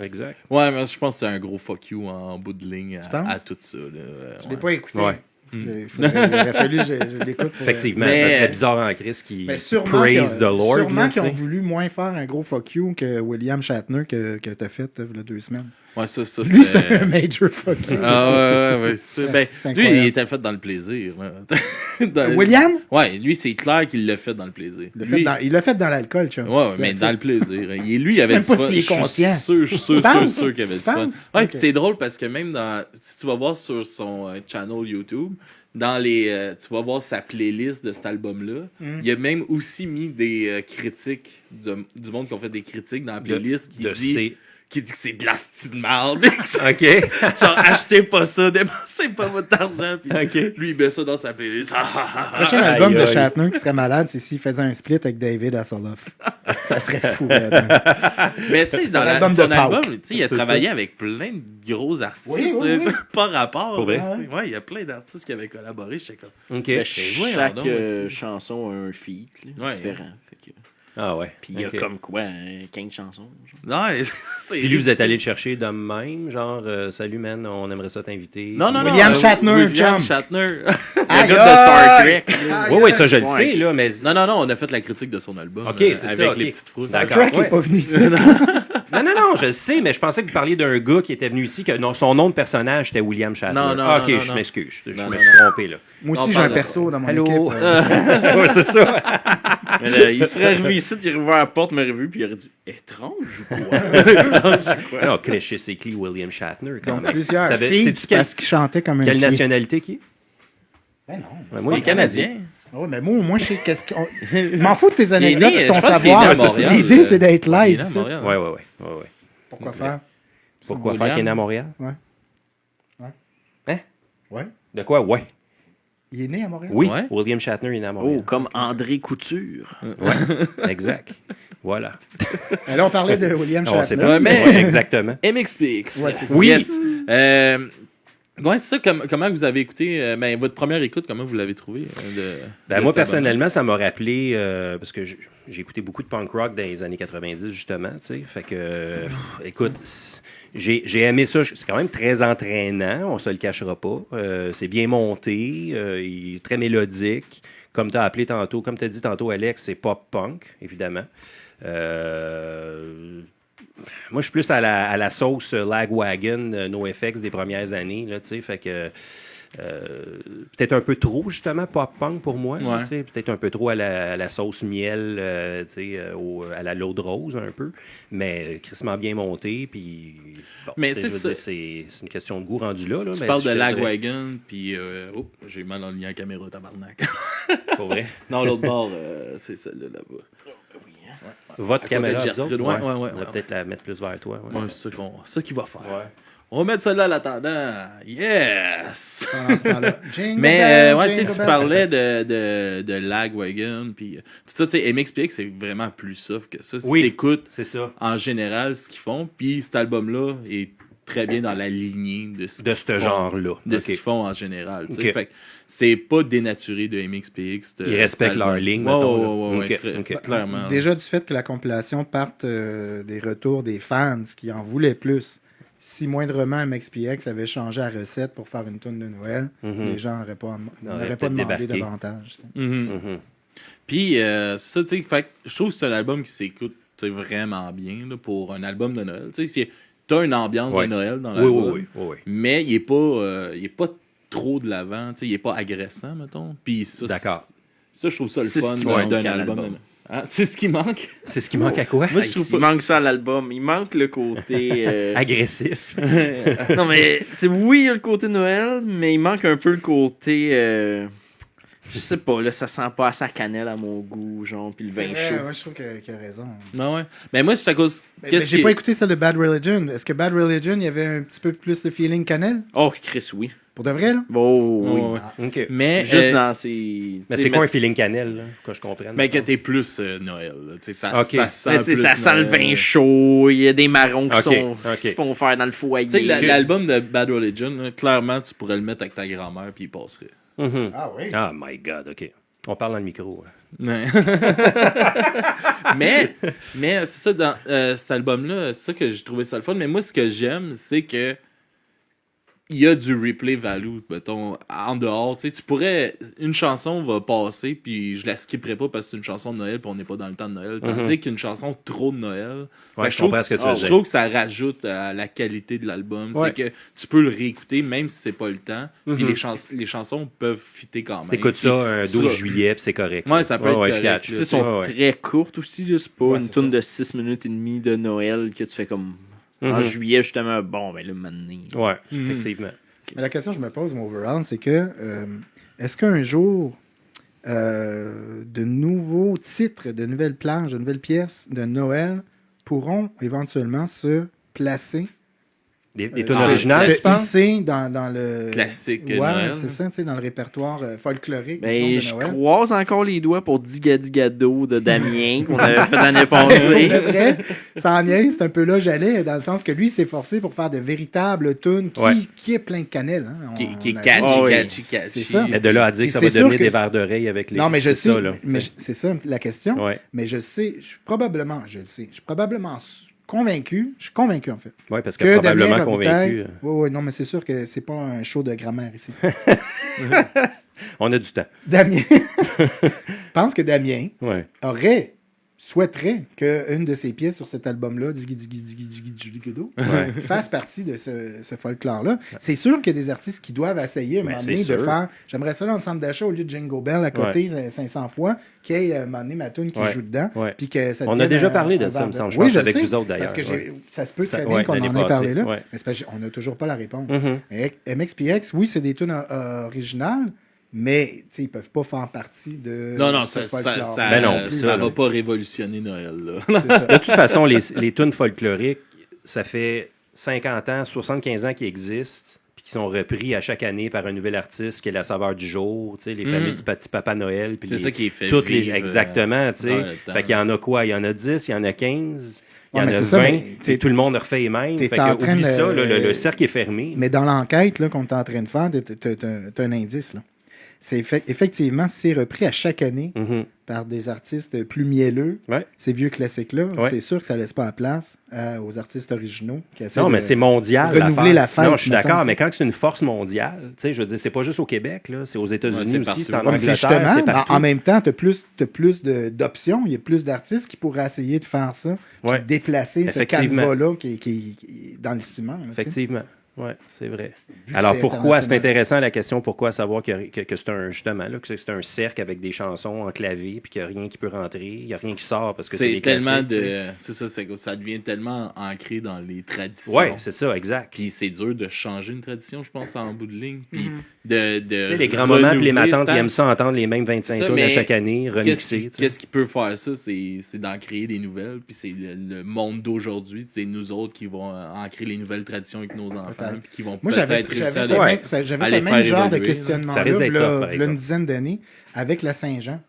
Exact. Ouais, mais je pense que c'est un gros fuck you en bout de ligne penses? à tout ça. Là. Je l'ai pas écouté. Ouais. Il aurait fallu que je l'écoute. Pour... Effectivement, Mais- ça serait bizarre en Christ qui Mais sûrement praise the Lord. Sûrement là, qu'ils ont tu sais. voulu moins faire un gros fuck you que William Shatner que t'as fait il y a 2 semaines. Ouais, ça Lui, c'est c'était... un major fuck you. Ah ouais, c'est... Ben, C'est lui, incroyable. il était fait dans le plaisir. Ouais. William? Ouais, lui, c'est clair qu'il l'a fait dans le plaisir. Il l'a fait dans l'alcool, chum. Ouais, mais dans le plaisir. Lui, il avait Même du pas fun. s'il est Je suis conscient. sûr Tu penses? qu'il avait du Tu fun. penses? Ouais, Ok. puis c'est drôle parce que même si tu vas voir sur son channel YouTube, dans tu vas voir sa playlist de cet album-là, il a même aussi mis des critiques du monde qui ont fait des critiques dans la playlist qui dit que c'est de la style merde. OK. Genre, achetez pas ça, dépensez pas votre argent. Puis OK. lui, il met ça dans sa playlist. Le prochain album Aïe, de aïe. Shatner qui serait malade, c'est s'il faisait un split avec David Hasselhoff. Ça serait fou. Là, Mais tu sais, dans L'album son de Pauk. album, tu sais, il a C'est travaillé avec plein de gros artistes. Oui, oui, oui. Pas rapport. Pour vrai? là, tu sais. Ouais, il y a plein d'artistes qui avaient collaboré. J'étais comme... OK. Ben, voyons chaque donc, aussi. chanson a un feat là, Ouais. différent. Fait que- Ah ouais. Puis il y a OK. comme quoi, 15 chansons. genre. Non, c'est... Puis lui, vous êtes allé le chercher de même, genre, salut man, on aimerait ça t'inviter. Non, non, non. William Shatner, William chum. Shatner. Le Aïe, gars de Star aïe! Trek. là. Oui, oui, ça je le Ouais. sais, là, mais. non, non, non, on a fait la critique de son album. OK, c'est avec ça, OK. les petites frousses. D'accord. Crack Ouais. est pas venu ici. Non, non, non, je le sais, mais je pensais que vous parliez d'un gars qui était venu ici, que non, son nom de personnage était William Shatner. Non, non, Ah, non, OK, non, je non. m'excuse. Je Non, me non, suis non. trompé, là. Moi On aussi, j'ai parle un de perso dans mon Allô? équipe. Ouais, c'est ça. Mais là, il serait arrivé ici, il aurait ouvert la porte, m'aurait vu, puis il aurait dit étrange ou quoi? Non, Cléché, c'est qui William Shatner, quand Donc, même. plusieurs Ça veut- filles sais-tu quel- parce qu'ils chantaient comme un Quelle pied. nationalité qui est? Ben non. Ouais, moi, Il est canadien. Ah ouais, mais moi, au moins, je sais qu'est-ce qu'on... Je m'en fous de tes Il est anecdotes, né, de ton je pense qu'il est savoir. né à Montréal. L'idée, c'est d'être Il est live. né à ça. Montréal. Ouais, ouais, ouais. ouais, ouais. Pourquoi faire? Pourquoi William. faire qu'il est né à Montréal? Ouais. De quoi? Ouais. Il est né à Montréal? Oui, Ouais. William Shatner est né à Montréal. Oh, comme André Couture. Exact. Voilà. Et là, on parlait de William On sait Shatner. pas. mais- Ouais, exactement. MXPX. Ouais, c'est ça. Oui. Yes. Ouais, c'est ça. Comment vous avez écouté, votre première écoute, comment vous l'avez trouvé? Moi, personnellement, ça m'a rappelé, parce que j'ai écouté beaucoup de punk rock dans les années 90, justement, tu sais. Fait que, écoute, j'ai aimé ça. C'est quand même très entraînant, on se le cachera pas. C'est bien monté, il est très mélodique. Comme tu as appelé tantôt, comme tu as dit tantôt, Alex, c'est pop-punk, évidemment. Moi, je suis plus à la sauce Lagwagon, NoFX des premières années, là, tu sais, fait que peut-être un peu trop, justement, pop-punk pour moi, là, tu sais, peut-être un peu trop à la sauce miel, tu sais, à la l'eau de rose, un peu, mais crissement bien monté, puis bon, mais tu sais, c'est une question de goût rendu là. Tu parles de Lagwagon, puis j'ai mal en lien à la caméra, tabarnak. Pour vrai? Non, l'autre bord, c'est celle-là, là-bas. Votre caméra, vous autres? Ouais. On va peut-être la mettre plus vers toi. Ouais. Ouais, c'est ça qu'il va faire. Ouais. On va mettre celle-là à l'attendant. Yes! Pendant ce temps-là. Jingle Mais bell, ouais, jingle tu bell. parlais de Lagwagon, puis tout ça, tu sais, MXPX, c'est vraiment plus soft que ça. Si Oui. t'écoutes C'est ça. en général ce qu'ils font, puis cet album-là est très bien dans la lignée de ce De qu'ils ce font, genre-là. de Ok. ce qu'ils font en général. Tu sais. Ok. Fait que c'est pas dénaturé de MXPX. Ils respectent leur ligne, Ouais, mettons, là. ouais, Ok, ok. clairement. Déjà du fait que la compilation parte des retours des fans qui en voulaient plus. Si moindrement MXPX avait changé la recette pour faire une tune de Noël, les gens n'auraient pas peut-être demandé débarqué. davantage. tu sais. Mhm. Puis ça, tu sais, fait que je trouve que c'est un album qui s'écoute tu sais, vraiment bien là, pour un album de Noël. Tu sais, t'as une ambiance Ouais. de Noël dans Oui, l'album, oui. mais il est pas trop de l'avant. Tu sais, il est pas agressant, mettons. Puis ça, D'accord. ça, je trouve ça le C'est ce fun qui d'un manque à album. l'album. de Noël. Hein? C'est ce qui manque. C'est ce qui manque à quoi? Moi, je trouve Il pas. manque ça à l'album. Il manque le côté. Agressif. Non, mais tu sais, oui, il y a le côté Noël, mais il manque un peu le côté. Je sais pas, là, ça sent pas à sa cannelle à mon goût, genre, puis le C'est vin vrai, chaud. ouais, je trouve qu'il a raison. Non, ouais. Mais moi, c'est à cause. Mais j'ai pas écouté celle de Bad Religion. Est-ce que Bad Religion, il y avait un petit peu plus de feeling cannelle? Oh, Chris, oui. Pour de vrai, là? Bon, oui. Ouais, ouais. OK. Mais, Juste dans ces. Mais c'est quoi un feeling cannelle, là, que je comprenne? mais que t'es plus Noël. Là. Tu sais, ça, Ok. ça sent Mais tu sais, plus ça sent le Noël. vin chaud, il y a des marrons qui Ok. se font faire dans le foyer. Tu sais, l'album de Bad Religion, là, clairement, tu pourrais le mettre avec ta grand-mère puis il passerait. Mhm. Ah oui. Ah, my God, OK. On parle dans le micro. Ouais. mais c'est ça, dans cet album-là, c'est ça que j'ai trouvé ça le fun. Mais moi, ce que j'aime, c'est que il y a du replay value, mettons, en dehors. Tu sais, tu pourrais... Une chanson va passer, puis je la skipperai pas parce que c'est une chanson de Noël, puis on n'est pas dans le temps de Noël. Tandis qu'une chanson trop de Noël... Ouais, fait je que trouve comprends que ce que tu veux je dire. trouve que ça rajoute à la qualité de l'album. Ouais. C'est que tu peux le réécouter, même si c'est pas le temps. Puis Mhm. les chansons peuvent fitter quand même. T'écoutes ça un Puis 12 ça- juillet, puis c'est correct. Ouais, ça peut être je correct, catch. là. Tu sais, sont Ouais, ouais. très courtes aussi, là. C'est pas Ouais, une c'est tune ça. de 6 minutes et demie de Noël que tu fais comme. En Mhm. juillet, justement, bon, ben là, maintenant. Ouais, Mhm. effectivement. Mais la question que je me pose, mon overall, c'est que est-ce qu'un jour, de nouveaux titres, de nouvelles planches, de nouvelles pièces de Noël pourront éventuellement se placer Des tunes se originales, tu penses? hisser dans le Classique ouais, Noël. c'est ça, tu sais, dans le répertoire folklorique Ben, disons, je de Noël. croise encore les doigts pour Digadigado de Damien, qu'on avait fait l'année Pour passée. de vrai, sans niaise, c'est un peu là j'allais, dans le sens que lui s'est forcé pour faire de véritables tunes Ouais. qui est plein de cannelle. Hein. Qui est a- catchy, Ah oui. catchy. C'est ça. Mais de là à dire Puis que ça c'est va sûr devenir que- des verres d'oreille avec les... Non, mais je c'est sais, ça, là, mais tu sais. c'est ça la question. Ouais. Mais je sais, je suis probablement convaincu, je suis convaincu en fait. Ouais, parce que probablement Damien convaincu. Robitaille- Ouais, non, mais c'est sûr que c'est pas un show de grammaire ici. On a du temps. Damien, je pense que Damien Ouais. souhaiterait qu'une de ses pièces sur cet album-là, Diggy Diggy Diggy Diggy Diggy Gudo, Ouais. fasse partie de ce folklore-là. C'est sûr qu'il y a des artistes qui doivent essayer à un Ben, moment c'est donné de sûr. faire. J'aimerais ça dans le centre d'achat au lieu de Jingle Bell à côté 500 fois, qu'il y ait à un moment donné ma tune qui Ouais. joue dedans. Ouais. Puis que ça On a devienne déjà un- parlé de un ça, verre me semble, je Oui, pense, je avec sais, vous autres, d'ailleurs. Parce que Ouais. ça se peut Ça- très bien ouais, qu'on l'année en ait parlé passée, là. ouais. Mais c'est parce qu'on n'a toujours pas la réponse. Mhm. Et MXPX, oui, c'est des tunes originales, mais tu sais, ils peuvent pas faire partie de. Non, de ce ça folklore. Ben non, ça là. va pas révolutionner Noël, là. C'est ça. De toute façon, les tunes folkloriques, ça fait 50 ans, 75 ans qu'ils existent, puis qui sont repris à chaque année par un nouvel artiste qui est la saveur du jour, tu sais, les fameux petits Papa Noël. Puis C'est ça qui est fait toutes vivre, exactement, tu dans sais. le temps. Fait qu'il y en a quoi? Il y en a 10, il y en a 15. Il y en mais a c'est ça, 20, mais et tout le monde refait les mêmes. t'es Fait en que, train oublie de- ça, là, le cercle est fermé. Mais dans l'enquête là, qu'on est en train de faire, t'as un indice. Là. C'est effectivement, c'est repris à chaque année Mhm. par des artistes plus mielleux. Ouais. Ces vieux classiques-là, Ouais. c'est sûr que ça laisse pas la place aux artistes originaux qui essaient Non, de mais c'est mondial. renouveler l'affaire. la fête. Non, je suis mettons, d'accord, tu sais. mais quand c'est une force mondiale, tu sais, je veux dire, c'est pas juste au Québec, là, c'est aux États-Unis c'est aussi, partout. c'est en Ouais, mais c'est Angleterre, justement, c'est partout. en même temps, tu as plus d'options, il y a plus d'artistes qui pourraient essayer de faire ça, puis Ouais. de déplacer ce Effectivement. canevas-là qui est dans le ciment. là, tu sais. Effectivement. Oui, c'est vrai. Vu que Alors c'est pourquoi, c'est international. intéressant la question, pourquoi savoir que c'est un, justement, là, que c'est un cercle avec des chansons en clavier, puis qu'il n'y a rien qui peut rentrer, il n'y a rien qui sort parce que c'est C'est des tellement classiques, tu sais. de. C'est ça, ça devient tellement ancré dans les traditions. Ouais, c'est ça, exact. Puis c'est dur de changer une tradition, je pense, en bout de ligne. Puis Mm-hmm. de Tu sais, les grands-mamans et les matantes, renouveler, ils aiment ça entendre les mêmes 25 Ça, tonnes à mais chaque année, remixées. tu sais. Qu'est-ce qui peut faire ça? C'est d'en créer des nouvelles. Puis c'est le monde d'aujourd'hui. C'est nous autres qui vont en créer les nouvelles traditions avec nos enfants. Peut-être. Puis qui vont Moi, j'avais peut-être réussir à ce les- même, à j'avais les ce même faire genre de évoluer, là. questionnement-là, Ça risque d'être v'là- tough, par v'là une exemple. dizaine d'années, avec la Saint-Jean.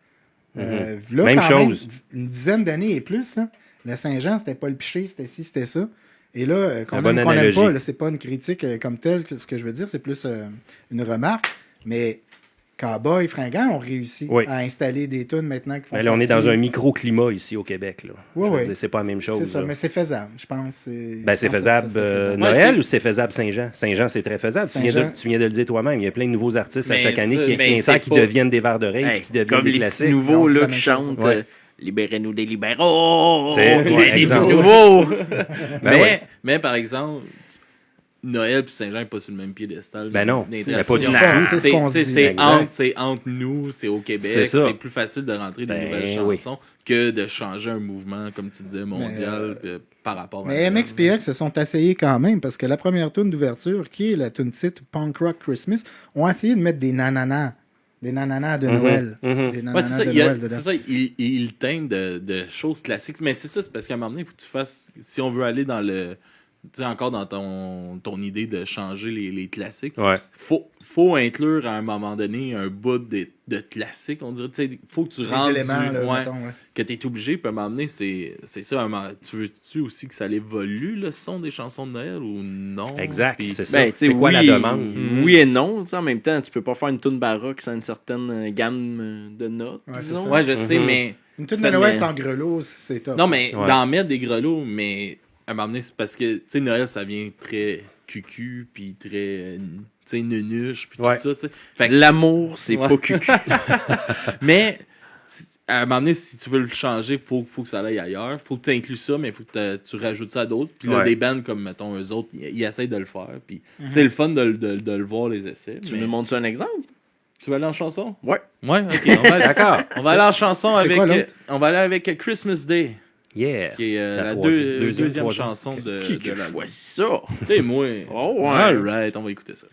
V'là Même quand chose. Une dizaine d'années et plus, là, la Saint-Jean, c'était pas le piché, c'était ci, c'était ça. Et là, qu'on bonne aime, qu'on aime analogie. pas, là, c'est pas une critique comme telle, ce que je veux dire, c'est plus une remarque. Mais Cowboy et Fringant ont réussi Oui. à installer des tunes maintenant qui font Mais là, on est partie- dans un microclimat ici au Québec. Là. Ouais, Je veux ouais. dire, c'est pas la même chose. C'est ça, là. mais c'est faisable, je pense. Ben, c'est faisable Noël ou c'est faisable Saint-Jean? Saint-Jean, c'est très faisable. Saint-Jean. Tu viens de le dire toi-même. Il y a plein de nouveaux artistes à Mais chaque année ça, qui mais insèrent, c'est qui pas- deviennent des vers d'oreille, Hey, qui deviennent comme des les classiques. petits nouveaux Non, c'est là, la qui même chose. chantent Ouais. Libérez-nous des libéraux. C'est- ouais, Les petits exemple. nouveaux. Ben ouais. mais par exemple, Noël puis Saint-Jean n'est pas sur le même piédestal. Ben non, Des il y a traditions. pas de c'est ce qu'on se dit. C'est Exact. entre nous, c'est au C'est Québec. ça. C'est plus facile de rentrer des Ben nouvelles oui. chansons que de changer un mouvement, comme tu disais, mondial par rapport à. Mais MXPX se sont essayés quand même, parce que la première tune d'ouverture, qui est la tune titre Punk Rock Christmas, ont essayé de mettre des nananas. Des nananas de Noël. Des Ouais, nananas c'est ça, de il y a- Noël dedans. c'est ça, il teint de choses classiques. Mais c'est ça, c'est parce qu'à un moment donné, il faut que tu fasses. Si on veut aller dans le. Tu sais, encore dans ton idée de changer les classiques, Ouais. faut inclure à un moment donné un bout de classiques. On dirait, tu sais, faut que tu Les rentres. éléments, là, ouais, mettons, ouais. que tu es obligé, puis à un moment donné, c'est ça. Tu veux-tu aussi que ça évolue, le son des chansons de Noël, ou non? Exact, Puis- c'est ça. Ben, tu sais, C'est quoi oui, la demande? Oui et non. Tu sais, en même temps, tu peux pas faire une tune baroque sans une certaine gamme de notes. Ouais, c'est disons. ça. Ouais, je sais, mais. Une tune c'est de parce Noël que- sans grelots, c'est top. Non, mais Ouais. d'en mettre des grelots, mais à un moment donné, c'est parce que, tu sais, Noël, ça vient très cucu, puis très, tu sais, nunuche, puis Ouais. tout ça, tu sais. Fait que- L'amour, c'est Ouais. pas cucu. mais, à un moment donné, si tu veux le changer, faut que ça aille ailleurs. Faut que tu inclues ça, mais faut que tu rajoutes ça à d'autres. Puis là, Ouais. des bands comme, mettons, eux autres, ils essayent de le faire. Puis c'est le fun de le voir, les essais. Tu mais- me montres un exemple? Tu veux aller en chanson? Ouais. Ouais, ok. On va aller, D'accord. on va aller en chanson C'est avec. quoi l'autre? On va aller avec Christmas Day, Yeah. qui est La la troisième- deuxième troisième. chanson de Qui l'album. choisit ça? C'est moi. Oh, ouais. Alright, on va écouter ça.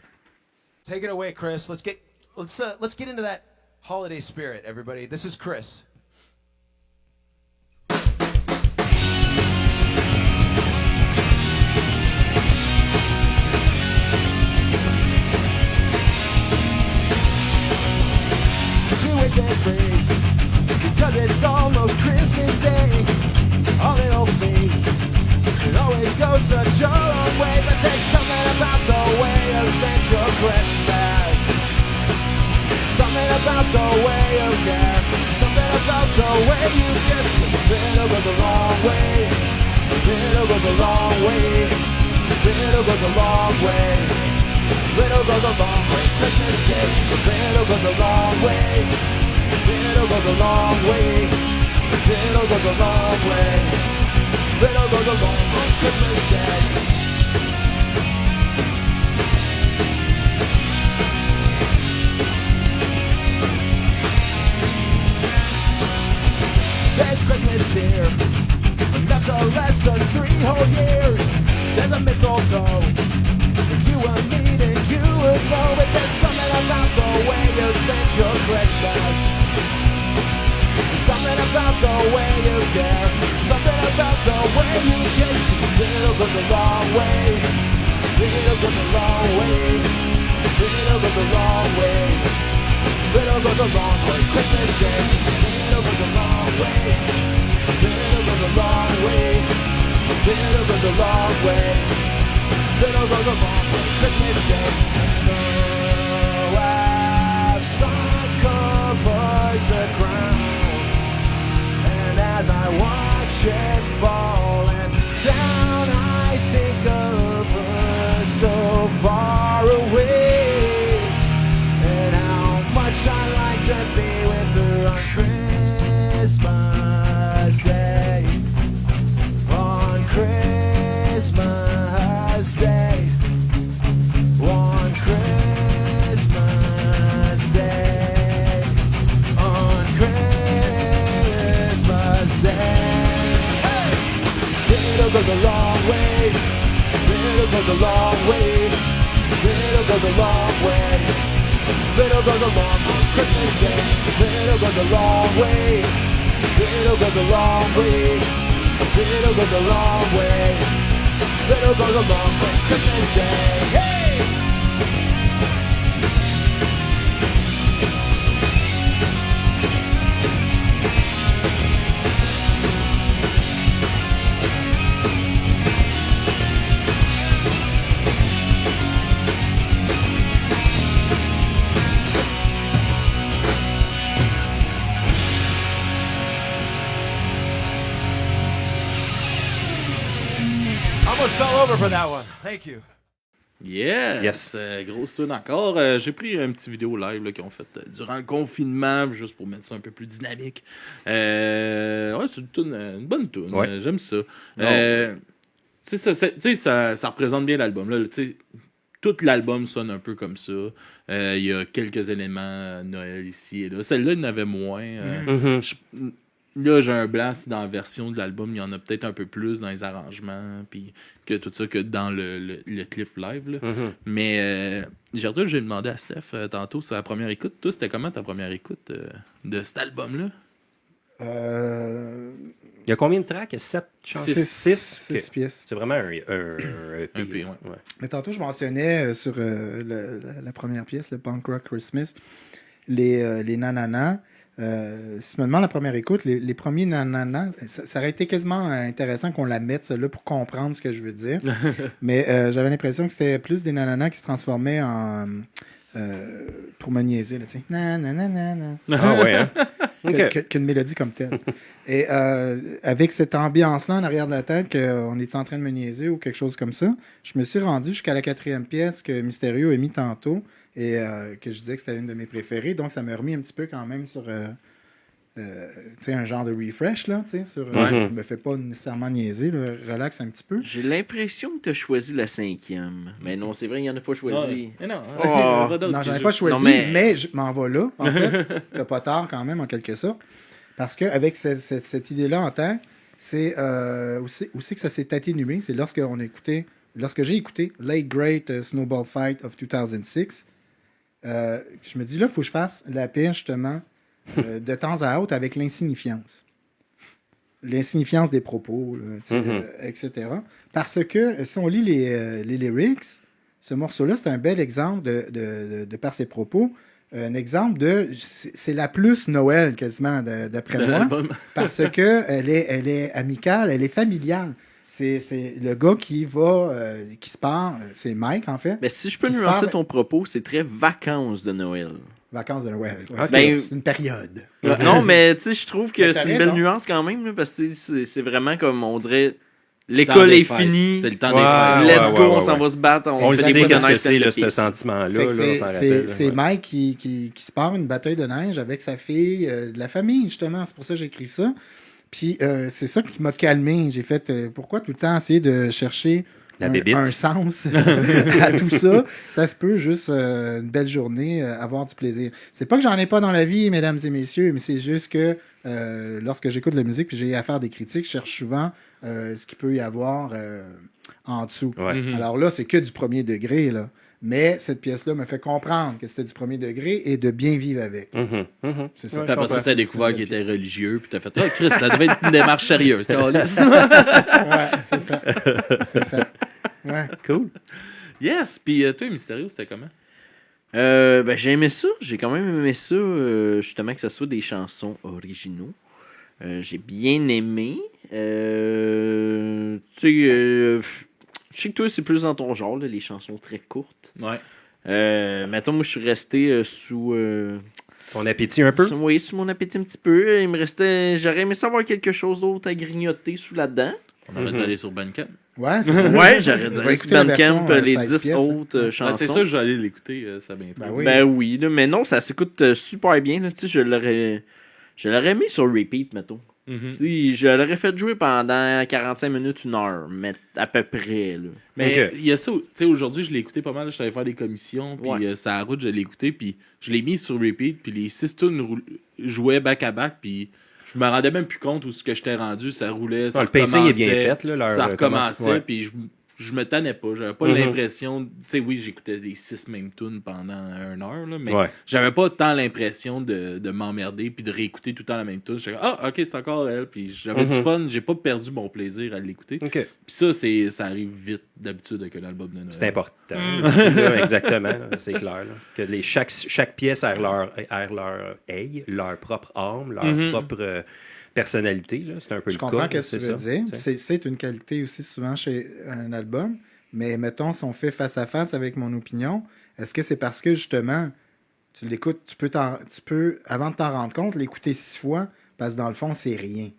Take it away, Chris. Let's get into that holiday spirit, everybody. This is Chris. Two ways and praise, because it's almost Christmas Day. A little thing, it always goes such a long way, but there's something about the way you spend your Christmas. Something about the way you care, something about the way you kiss. Little goes a long way, little goes a long way, little goes a long way. Little goes a long way, Christmas Day. Little goes a long way. Little goes a long way. Little goes a long way. Little goes a long way, Christmas Day. There's Christmas cheer, enough to last us 3 whole years. There's a mistletoe. If you were me, then you would know. But there's something about the way you spend your Christmas. Something about the way you care. Something about the way you kiss. Little goes a long way. Little goes a long way. Little goes a long way. Little goes a long way. Christmas Day. Little goes a long way. Little goes a long way. Little goes a long way. Little goes a long way. Christmas Day. Snow as sun covers the ground, and as I watch it falling down, I think of her so far away, and how much I like to be with her on Christmas Day. On Christmas Day. On Christmas Day. On Christmas Day. Hey! Little goes a long way. Little goes a long way. Little goes a long way. Little goes a long on Christmas Day. Little goes a long way. Little goes a long way. Little goes a long way. Little goes a long way. Christmas Day. Hey! Almost fell over for that one. Thank you. Yes, grosse tune encore. J'ai pris une petite vidéo live là, qu'ils ont fait durant le confinement, juste pour mettre ça un peu plus dynamique. Ouais, c'est une bonne tune. Ouais. J'aime ça. Ça représente bien l'album. Là, tout l'album sonne un peu comme ça. Il y a quelques éléments Noël ici et là. Celle-là, il y en avait moins. Là, j'ai un blanc, si dans la version de l'album, il y en a peut-être un peu plus dans les arrangements, puis que tout ça, que dans le clip live. Là. Mais j'ai demandé à Steph tantôt sur la première écoute. Toi, c'était comment ta première écoute de cet album-là? Il y a combien de tracks? 7 chansons? 6 pièces. C'est vraiment un EP. EP, ouais. Mais tantôt, je mentionnais sur la première pièce, le Punk Rock Christmas, les nananas. Si tu me demandes la première écoute, les premiers nananas, ça aurait été quasiment intéressant qu'on la mette, celle-là, pour comprendre ce que je veux dire. Mais j'avais l'impression que c'était plus des nananas qui se transformaient en... pour me niaiser, là, tu sais. Nananana. Ah ouais, hein? Qu'une mélodie comme telle. Et avec cette ambiance-là en arrière de la tête, qu'on est en train de me niaiser ou quelque chose comme ça, je me suis rendu jusqu'à la 4e pièce que Mysterio a mis tantôt et que je disais que c'était une de mes préférées. Donc, ça m'a remis un petit peu quand même sur un genre de refresh, là, sur, je me fais pas nécessairement niaiser, là, relax un petit peu. J'ai l'impression que tu as choisi la 5e. Mais non, c'est vrai, il n'y en a pas choisi. Mais non, Oh. Non, j'en ai pas choisi, Non, mais je m'en vais là, en fait. T'as pas tard quand même, en quelque sorte. Parce qu'avec cette idée-là en tête, c'est aussi que ça s'est atténué. C'est lorsque j'ai écouté Late Great Snowball Fight of 2006, je me dis là, il faut que je fasse la paix, justement, de temps à autre avec l'insignifiance. L'insignifiance des propos, là, etc. Parce que si on lit les lyrics, ce morceau-là, c'est un bel exemple de par ses propos. Un exemple c'est la plus Noël quasiment d'après moi, l'album. parce que elle est amicale, elle est familiale. C'est le gars qui se part, c'est Mike en fait. Mais si je peux Qui se nuancer parle- ton propos, c'est très vacances de Noël. Vacances de Noël. Ouais, Ben, c'est une période. Non, mais tu sais, je trouve que Mais t'as c'est une belle raison. nuance quand même, là, parce que c'est vraiment comme on dirait l'école est finie. C'est le temps Ouais, des fêtes. Let's ouais, go, ouais, on s'en ouais. va se battre. On le fait sait des qu'est-ce que connaissances c'est, là, telles ce que- sentiment-là. Fait que Là, on s'en rappelle. c'est Ouais. Mike qui se part une bataille de neige avec sa fille, de la famille, justement. C'est pour ça que j'ai écrit ça. Puis c'est ça qui m'a calmé. J'ai fait pourquoi tout le temps essayer de chercher La bébite. un sens à tout ça? Ça se peut juste une belle journée, avoir du plaisir. C'est pas que j'en ai pas dans la vie, mesdames et messieurs, mais c'est juste que lorsque j'écoute de la musique puis j'ai à faire des critiques, je cherche souvent ce qu'il peut y avoir en dessous. Ouais. Alors là, c'est que du premier degré, là. Mais cette pièce-là me fait comprendre que c'était du premier degré et de bien vivre avec. C'est ça. Puis après ça, t'as découvert C'est qu'il une belle était religieux, puis t'as fait « Ah, Chris, ça devait être une démarche sérieuse. » Ouais, c'est ça. C'est ça. Ouais. Cool. Yes, puis toi, Mysterio, c'était comment? Ben, j'ai aimé ça. J'ai quand même aimé ça, justement, que ce soit des chansons originaux. J'ai bien aimé. Tu sais, je sais que toi, c'est plus dans ton genre, là, les chansons très courtes. Ouais. Mettons, moi, je suis resté sous... Ton appétit un peu? Oui, sous mon appétit un petit peu. Il me restait... J'aurais aimé savoir quelque chose d'autre à grignoter sous la-dent. On aurait dû aller sur Bandcamp. Ouais, c'est ça. Ouais, j'aurais dû On va aller sur écouter la Bandcamp, version, les 16 10 pièces. autres Ben, chansons. c'est ça, je vais aller l'écouter, ça bien Ben oui. Ben oui, là, mais non, ça s'écoute super bien. Là, tu sais, je l'aurais mis sur repeat, mettons. Mhm. Tu sais, je l'aurais fait jouer pendant 45 minutes, 1 heure, mais à peu près. Là. Mais Ok. il y a ça, tu sais, aujourd'hui, je l'ai écouté pas mal, je suis allé faire des commissions, puis Ouais. ça la route, je l'ai écouté, puis je l'ai mis sur repeat, puis les 6 tunes jouaient back-à-back, puis je me rendais même plus compte où ce que j'étais rendu, ça roulait, ça Le pacing est bien recommençait, fait. Là, leur- ça recommençait, ouais. puis je me tannais pas, j'avais pas Mhm. l'impression, tu sais, oui, j'écoutais les 6 mêmes tunes pendant 1 heure, là, mais Ouais. j'avais pas tant l'impression de m'emmerder, puis de réécouter tout le temps la même tune, j'étais comme, ah, ok, c'est encore elle, puis j'avais du Mhm. fun, j'ai pas perdu mon plaisir à l'écouter. OK. Puis ça arrive vite d'habitude avec un album de Noël. C'est important. aussi, là, exactement. Là, c'est clair. Là, que chaque pièce a leur propre âme, leur propre personnalité. Là. C'est un peu Je le comprends cas. ce que tu c'est veux ça, dire. tu sais. C'est une qualité aussi souvent chez un album. Mais mettons, si on fait face à face avec mon opinion, est-ce que c'est parce que justement, tu l'écoutes, tu peux, avant de t'en rendre compte, l'écouter 6 fois, parce que dans le fond, c'est rien.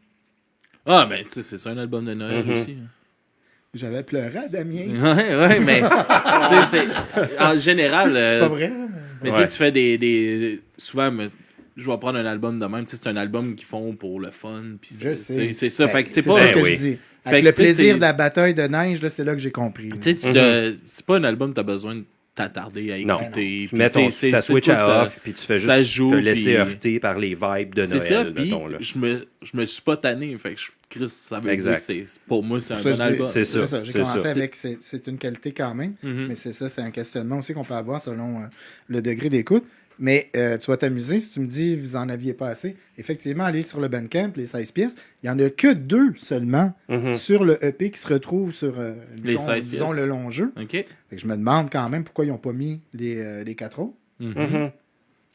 Ah, ben, tu sais, c'est ça un album de Noël Mhm. aussi. J'avais pleuré à Damien. Ouais, mais, tu sais, en général, C'est pas vrai, là? mais tu sais, tu fais souvent, je vais prendre un album de même, tu sais, c'est un album qu'ils font pour le fun, puis Je tu sais. c'est ça, Ben, fait que c'est ça pas, que oui. je dis. Fait Avec que, le tu sais, plaisir c'est- de la bataille de neige, là, c'est là que j'ai compris. là. tu sais, c'est pas un album que t'as besoin de t'attarder à Non. écouter. Tu puis mets tu sais, ta c'est switch cool que à ça- off, puis tu fais ça juste joue, te laisser puis- heurter par les vibes de C'est Noël. ça, puis mettons, là. je me suis pas tanné, fait que Chris, ça veut Exact. dire que pour moi, c'est un Ça, bon je dis- album. C'est ça. J'ai c'est commencé ça. avec c'est une qualité quand même, Mhm. mais c'est ça, c'est un questionnement aussi qu'on peut avoir selon le degré d'écoute. Mais tu vas t'amuser si tu me dis vous en aviez pas assez. Effectivement, aller sur le Bandcamp, les 16 pièces, il n'y en a que 2 seulement Mhm. sur le EP qui se retrouvent sur Les 16 disons pièces. le long jeu. OK. Fait que je me demande quand même pourquoi ils n'ont pas mis les 4 autres. Mhm. Mhm.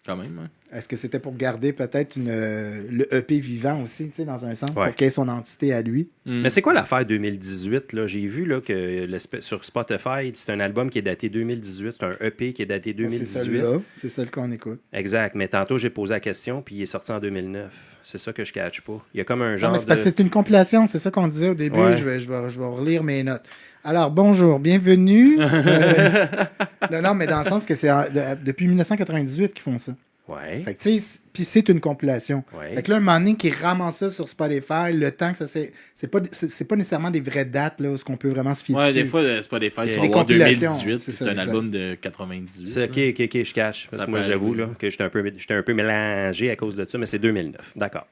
Quand même, hein. Est-ce que c'était pour garder peut-être le EP vivant aussi, tu sais, dans un sens, Ouais. pour qu'il ait son entité à lui? Mais c'est quoi l'affaire 2018? Là? J'ai vu là, que sur Spotify, c'est un album qui est daté 2018. C'est un EP qui est daté C'est 2018. celle-là, c'est celle qu'on écoute. Exact. Mais tantôt, j'ai posé la question, puis il est sorti en 2009. C'est ça que je catch pas. Il y a comme un genre Non, mais c'est parce que c'est une compilation, c'est ça qu'on disait au début. Ouais. Je vais relire mes notes. Alors, bonjour, bienvenue. Non, mais dans le sens que c'est depuis 1998 qu'ils font ça. Ouais. Fait que, tu sais, puis c'est une compilation. Ouais. Fait que là, un moment donné, qu'ils ramassent ça sur Spotify, le temps que ça c'est pas nécessairement des vraies dates, là, où ce qu'on peut vraiment se fier Ouais, dessus. des fois, c'est pas des fêtes, C'est tu des vas voir compilations, 2018, c'est puis ça, c'est un exact. album de 98. C'est OK, je cache. Parce Ça que moi, peut j'avoue arriver. là, que j'étais un peu mélangé à cause de ça, mais c'est 2009. D'accord.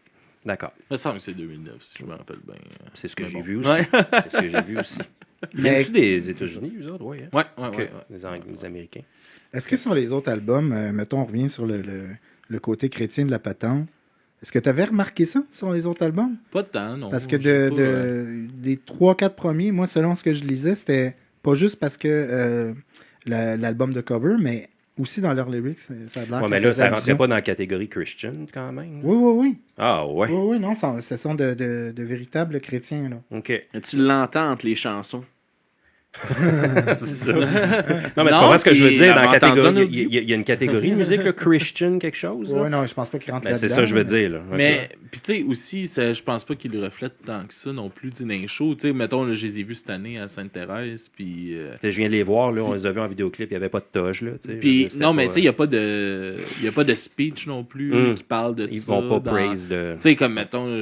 Il me semble que c'est 2009, si je me rappelle bien. C'est ce que Mais j'ai bon. vu aussi. Ouais. C'est ce que j'ai vu aussi. Mais- Viens-tu des États-Unis, eux autres? Oui. Hein? Ouais. OK. Les Américains. Est-ce que sur les autres albums, mettons, on revient sur le côté chrétien de la patente, est-ce que tu avais remarqué ça sur les autres albums? Pas de temps, non. Parce que J'ai pas, des 3-4 premiers, moi, selon ce que je lisais, c'était pas juste parce que l'album de cover, mais aussi dans leurs lyrics, ça a l'air. Ouais, qu'on mais là, faisait ça rentrait allusion. pas dans la catégorie Christian, quand même. Oui. Ah, ouais. Oui, non, ce sont de véritables chrétiens, là. OK. Tu l'entends entre les chansons. C'est ça. Non, mais tu Non, comprends ce que je veux puis dire? Dans la l'avais entendu en catégorie, audio. il y a une catégorie de musique, là, Christian, quelque chose. là? Oui, non, je pense pas qu'ils rentrent Ben, là-dedans. c'est ça que je veux dire. Là. OK. Mais, puis tu sais, aussi, je pense pas qu'il le reflète tant que ça non plus, tu sais, dans les shows. Tu sais, mettons, là, je les ai vus cette année à Sainte-Thérèse, puis... Je viens de les voir, là, Si- on les a vus en vidéoclip, il n'y avait pas de toge. Là, tu sais. Puis, C'était non, mais pas- tu sais, il n'y a pas de speech non plus Mm. qui parle de Ils ça. vont pas dans- praise de. Tu sais, comme, mettons,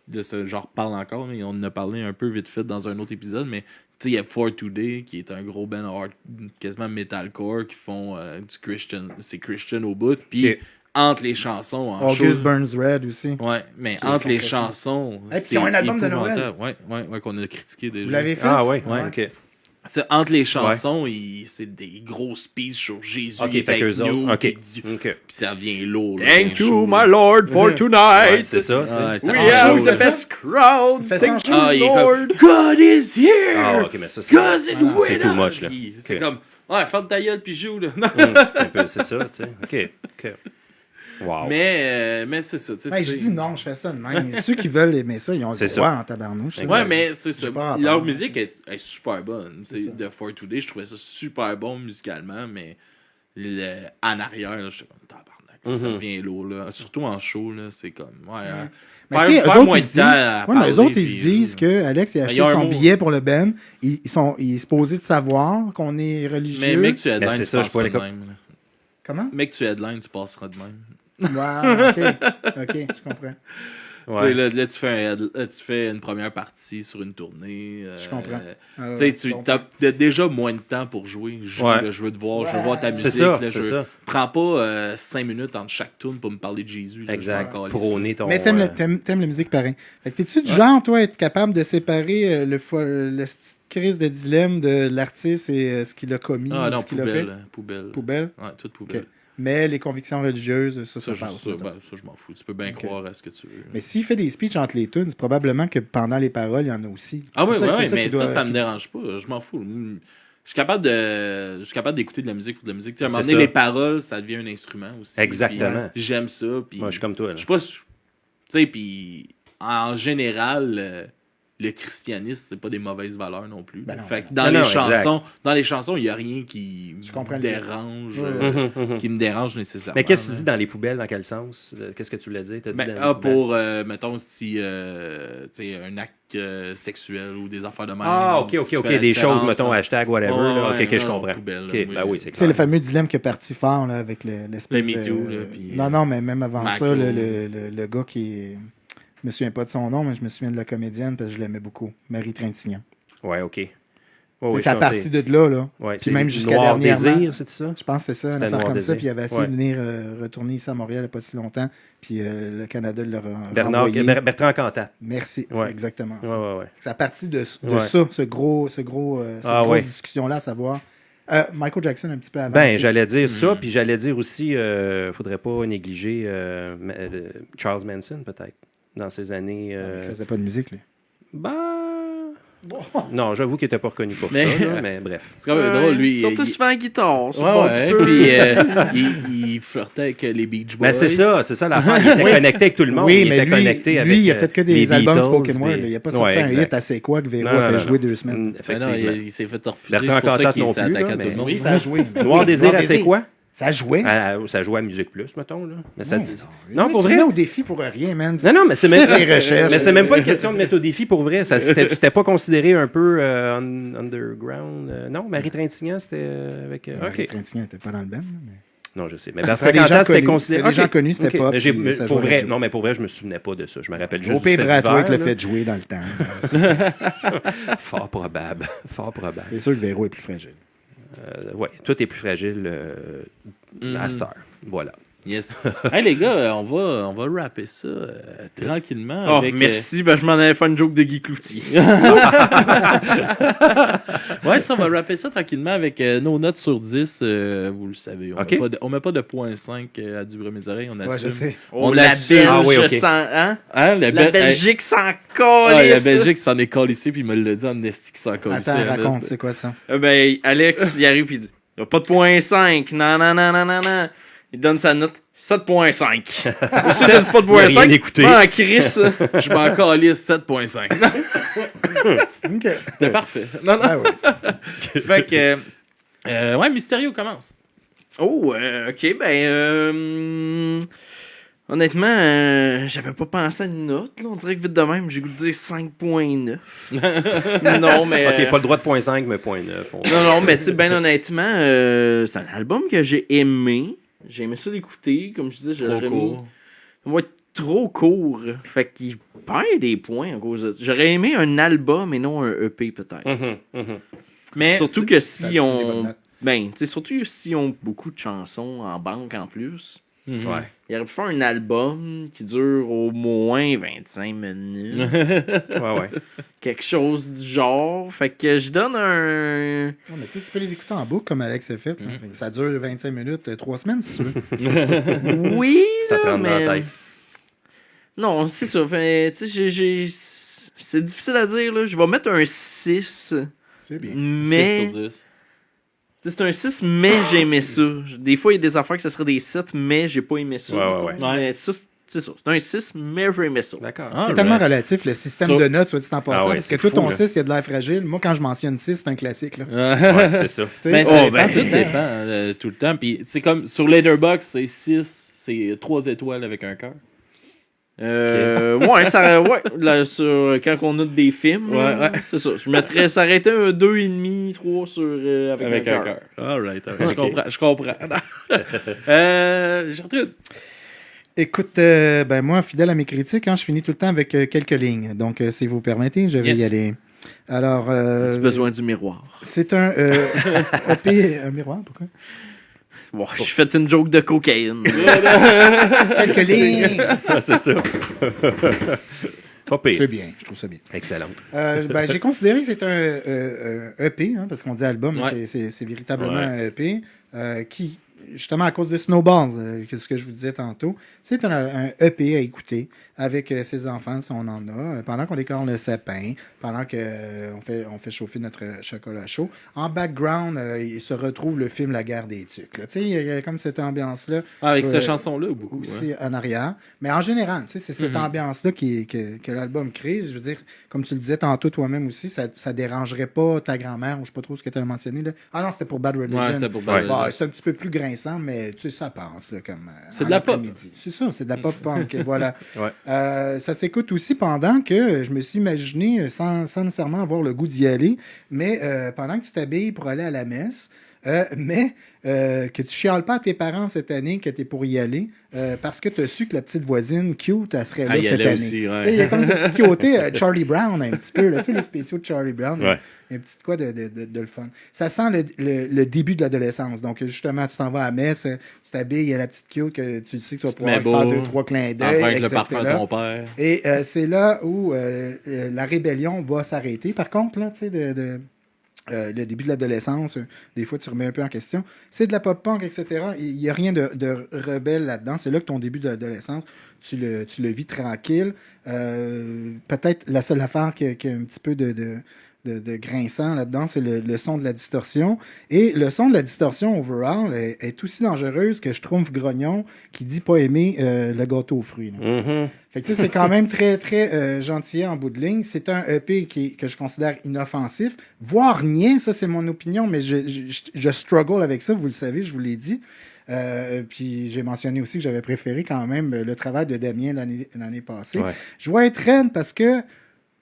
de ce genre parle encore, mais on en a parlé un peu vite fait dans un autre épisode, mais tu sais, il y a For Today, qui est un gros band hard, quasiment metalcore, qui font du Christian, c'est Christian au bout, puis Ok. entre les chansons, en August show- Burns Red aussi. Ouais, mais Qui entre sont les très chansons, puis ils ont un album de Noël. épouvantable. Ouais, qu'on a critiqué déjà. Vous l'avez fait? Ah, ouais, Ouais. OK. Entre les chansons, c'est des gros speeches sur Jésus, OK, il est fait avec qu'eux nous, autres. puis OK. OK. ça devient lourd. là, Thank c'est un you, show, my là. Lord, for tonight. Ouais, c'est ça, tu sais. Ouais, We c'est un have show, the là. best crowd. Fais ça en Thank you, show. Ah, il est Lord. comme God is here! Ah, OK, mais ça, c'est God is c'est with too us! much, là. Puis C'est OK. comme, ouais, ferme ta gueule puis joue, là. C'est un peu, c'est ça, tu sais. OK. OK. Wow. Mais c'est ça. tu sais, Ouais, je c'est- dis non, je fais ça de même. Ceux qui veulent aimer ça, ils ont le C'est droit ça. en tabarnouche. Ouais, mais c'est ça. J'ai pas rapport. Leur musique est super bonne. Tu sais, C'est ça. de For Today, je trouvais ça super bon musicalement, mais en arrière, là, je suis comme tabarnak. Ça devient lourd, là. Surtout en show, là, c'est comme. Ouais. Mais tu sais, eux autres, ils se disent, à ouais, mais eux parler, autres, ils puis- se disent que Alex il a Mais acheté il y a un son mot. billet pour le Ben. Il est supposé de savoir qu'on est religieux. Mais mec, tu headline, Ben, c'est tu ça, je passeras vois de les même. là. Comment? Mec, tu headline, tu passeras de même. Ouais, ok, je comprends. Tu sais, Ouais. là, tu fais une première partie sur une tournée. Je comprends. Tu sais, tu as déjà moins de temps pour jouer. Ouais. Je veux te voir, je veux voir ta musique. C'est ça, là, c'est ça. Prends pas 5 minutes entre chaque tune pour me parler de Jésus. là, Exact. je m'en calisse. Prôner ton... Mais t'aimes la musique pareil. Fait que t'es-tu du genre, toi, être capable de séparer le petite crise de dilemme de l'artiste et ce qu'il a commis, Ah non, ce qu'il a fait? poubelle. Poubelle. Ouais, toute poubelle. Ok. Mais les convictions religieuses, ça Ça, passe. ça, mettons. ça, je m'en fous. Tu peux bien Ok. croire à ce que tu veux. Mais s'il fait des speeches entre les tunes, c'est probablement que pendant les paroles, il y en a aussi. Ah oui, C'est ça- oui, c'est mais qui doit- ça me qui- dérange pas. Je m'en fous. Je suis capable d'écouter de la musique pour de la musique. Tu sais, à un moment C'est donné, ça. les paroles, ça devient un instrument aussi. Exactement. Puis, j'aime ça. Puis, Moi, je suis comme toi, là. je sais pas. Tu sais, puis en général, le christianisme, c'est pas des mauvaises valeurs non plus. Ben non, fait que ben dans non. les Non, exact. chansons, il y a rien qui Je comprends me le- dérange, Ouais, qui me dérange nécessairement. Mais qu'est-ce que tu là. dis dans les poubelles, dans quel sens? Qu'est-ce que tu voulais dire? T'as dit Ben, dans les poubelles? pour, mettons, si, tu sais, un acte sexuel ou des affaires de même. Ah, ok, tu ok, fais des choses, référence mettons, à- hashtag, whatever. Ouais, là. ouais, Ok, je non, comprends. poubelle, Ok, oui, ben oui, c'est Tu sais, le clair. fameux dilemme qui est parti fort là, avec l'espèce Le Me de... Too, là, puis, Non, mais même avant Maco. ça, le gars qui est... Je me souviens pas de son nom, mais je me souviens de la comédienne parce que je l'aimais beaucoup. Marie Trintignant. Ouais, ok. C'est Ouais, sa partie de là. Ouais, Puis c'est même jusqu'à Noir dernièrement. Désir, c'est ça? Je pense que c'est ça, une C'était affaire Noir comme ça. Désir. Puis il avait essayé Ouais. de venir retourner ici à Montréal il n'y a pas si longtemps. Puis le Canada l'a renvoyé. Bertrand Cantat. Merci, Ouais. c'est exactement Ouais, ça. ouais. C'est à partir de Ouais. ça, cette grosse ouais. discussion-là, à savoir... Michael Jackson un petit peu avant. Ben, aussi. j'allais dire ça, puis j'allais dire aussi, faudrait pas négliger Charles Manson, peut-être, dans ces années. Il faisait pas de musique, lui. Ben. Non, j'avoue qu'il était pas reconnu pour Mais- ça, là, mais bref. C'est quand même drôle, lui. Surtout il- si tu fais la guitare. sur le Ouais, bord ouais, du feu. puis il flirtait avec les Beach Boys. Ben, c'est ça l'affaire. Il était connecté avec tout le monde. Oui, il mais était lui, connecté avec il a fait que des les albums Beatles, spoken word. puis- Il a pas sorti Ouais, un exact. hit à C'est quoi que Véro Non, a fait non, jouer non. 2 semaines. Ben non, Effectivement. il s'est fait refuser. Bertrand C'est pour ça Cantat qu'il non s'est plus, attaqué là, à tout le mais- monde. Oui, ça a joué. Noir Désir, Noir c'est quoi? Ça jouait. Ça jouait à Musique Plus, mettons, là. Mais ça Ouais, dit... non, Non, pour tu vrai? mets au défi pour rien, man. Non, mais c'est même... Des recherches. mais c'est même pas une question de mettre au défi pour vrai. C'était pas considéré un peu underground. Non, Marie Trintignant, c'était avec. Ok. Ok. Trintignant n'était pas dans le band. Mais... Non, je sais. Mais C'était Bertrand des gens Cantat, c'était connus. considéré. C'était des gens Ok. connus, c'était Ok. pas, Mais j'ai- puis mais ça pour jouait vrai, là-dessus. non, mais pour vrai, je me souvenais pas de ça. Je me rappelle juste. Au P. du fait Bradwick d'hiver, l'a là. fait jouer dans le temps. Fort probable. Fort probable. C'est sûr que Véro est plus fragile. Ouais, tout est plus fragile à cette heure. Voilà. Yes. Hey les gars, on va rapper ça tranquillement. Oh, avec, merci, ben je m'en allais faire une joke de Guy Cloutier. Ouais, ça, on va rapper ça tranquillement avec nos notes sur 10. Vous le savez. Ok. On met pas de 0.5 à du bruit mes oreilles. On Ouais, assume. je sais. On la assume. Belge Ah oui, ok. sans... Hein? Hein, La Belgique s'en colle. Ah, la Belgique s'en est collé ici, puis il me l'a dit en esti qui s'en colle ici. Attends, hein, là, raconte, c'est- c'est quoi ça? Ben, Alex, il arrive et il dit « Y'a pas de point 5. Non, non, non, non, non, non. » Il donne sa note 7.5. C'est pas de point Il a rien 5. écouté. Ah, Chris. Je m'en calisse 7.5. OK. C'était parfait. Non, non. Ah ouais. Fait que. Ouais, Mysterio commence. Oh, ok, ben, honnêtement, j'avais pas pensé à une note, là. On dirait que vite de même, j'ai goût de dire 5.9. Non, mais... Ok, pas le droit de 0.5, mais 0.9. Non, mais tu sais, ben honnêtement, c'est un album que j'ai aimé. J'ai aimé ça l'écouter. Comme je disais, Trop j'aurais mis... court. Ça va être trop court. Fait qu'il perd des points à cause de ça. J'aurais aimé un album et non un EP, peut-être. Mais Surtout que Ça si dit des bonnes on... notes. Ben, tu sais, surtout si on beaucoup de chansons en banque en plus. Ouais. Il aurait pu faire un album qui dure au moins 25 minutes. Ouais. Quelque chose du genre. Fait que je donne un... Ouais, mais tu sais, tu peux les écouter en boucle comme Alex a fait. là. Ça dure 25 minutes, 3 semaines si tu veux. Oui, Ça te là, rentre dans la mais... tête. Non, c'est ça. Fait, tu sais, c'est difficile à dire, là. Je vais mettre un 6. C'est bien. 6 Mais... sur 10. sais, c'est un 6, mais j'ai aimé ça. Des fois, il y a des affaires que ça serait des 7, mais j'ai pas aimé ça. Ouais. Mais ça, c'est ça. C'est un 6, mais j'ai aimé ça. D'accord. C'est tellement relatif, le système de notes, soit dit en passant, ouais, parce que c'est toi, fou, ton là. 6, il y a de l'air fragile. Moi, quand je mentionne 6, c'est un classique. Là. Ouais, c'est ça. Tu sais, Ben, c'est- tout dépend tout le temps. Puis c'est comme sur Letterboxd, c'est 6, c'est 3 étoiles avec un cœur. Ouais, là, quand on note des films, là, Ouais. c'est ça. Je mettrais, ça aurait été un 2,5, 3 sur, avec un cœur. Alright, je comprends. Gertrude. Écoute, ben moi, fidèle à mes critiques, je finis tout le temps avec quelques lignes. Donc, si vous permettez, je vais y aller. Alors, As-tu besoin du miroir? c'est un EP... Un miroir, pourquoi? Bon, j'ai fait une joke de cocaïne. Quelques lignes! C'est ça. Pas pire. C'est bien, je trouve ça bien. Excellent. Ben, j'ai considéré que c'est un EP, parce qu'on dit album, mais Ouais. c'est véritablement un EP qui, justement, à cause de Snowball, ce que je vous disais tantôt, c'est un EP à écouter avec ses enfants, si on en a, pendant qu'on décore le sapin, pendant qu'on fait chauffer notre chocolat chaud. En background, il se retrouve le film La guerre des tucs. Tu sais, il y a comme cette ambiance-là. Avec cette chanson-là, beaucoup. Aussi en arrière. Mais en général, tu sais, c'est cette ambiance-là que l'album crée. Je veux dire, comme tu le disais tantôt toi-même aussi, ça dérangerait pas ta grand-mère, ou je sais pas trop ce que tu as mentionné. Là. Ah non, c'était pour Bad Religion. Ouais, c'était pour Bad Bon, Religion. c'est un petit peu plus grinçant, mais tu sais, ça passe. Là, comme, C'est en de la pop. après-midi. C'est ça, c'est de la pop punk. Voilà. Ouais. Ça s'écoute aussi pendant que je me suis imaginé, sans nécessairement avoir le goût d'y aller, mais pendant que tu t'habilles pour aller à la messe, mais que tu chiales pas à tes parents cette année que tu es pour y aller, parce que tu as su que la petite voisine cute, elle serait là Elle y cette allait année. aussi, ouais. Tu sais, il y a comme ce petit côté Charlie Brown un petit peu, là, tu sais, les spéciaux de Charlie Brown. Ouais. Il y a un petit quoi de le fun. Ça sent le début de l'adolescence. Donc, justement, tu t'en vas à la messe, tu t'habilles, il y a la petite cute que tu sais que tu vas pouvoir mets faire beau, 2-3 clins d'œil. Enfin, avec le etc. parfum de ton père. Et c'est là où la rébellion va s'arrêter. Par contre, là, tu sais, le début de l'adolescence, des fois, tu remets un peu en question. C'est de la pop-punk, etc. Il n'y a rien de rebelle là-dedans. C'est là que ton début de l'adolescence, tu le vis tranquille. Peut-être la seule affaire qui a un petit peu de grinçant là-dedans, c'est le son de la distorsion. Et le son de la distorsion, overall, est aussi dangereuse que Schtroumpf Grognon qui dit pas aimer le gâteau aux fruits. Là. Mhm. Fait que, tu sais, c'est quand même très, très gentil en bout de ligne. C'est un EP que je considère inoffensif, voire niais, ça c'est mon opinion, mais je struggle avec ça, vous le savez, je vous l'ai dit. Puis j'ai mentionné aussi que j'avais préféré quand même le travail de Damien l'année passée. Ouais. Je vais être raide parce que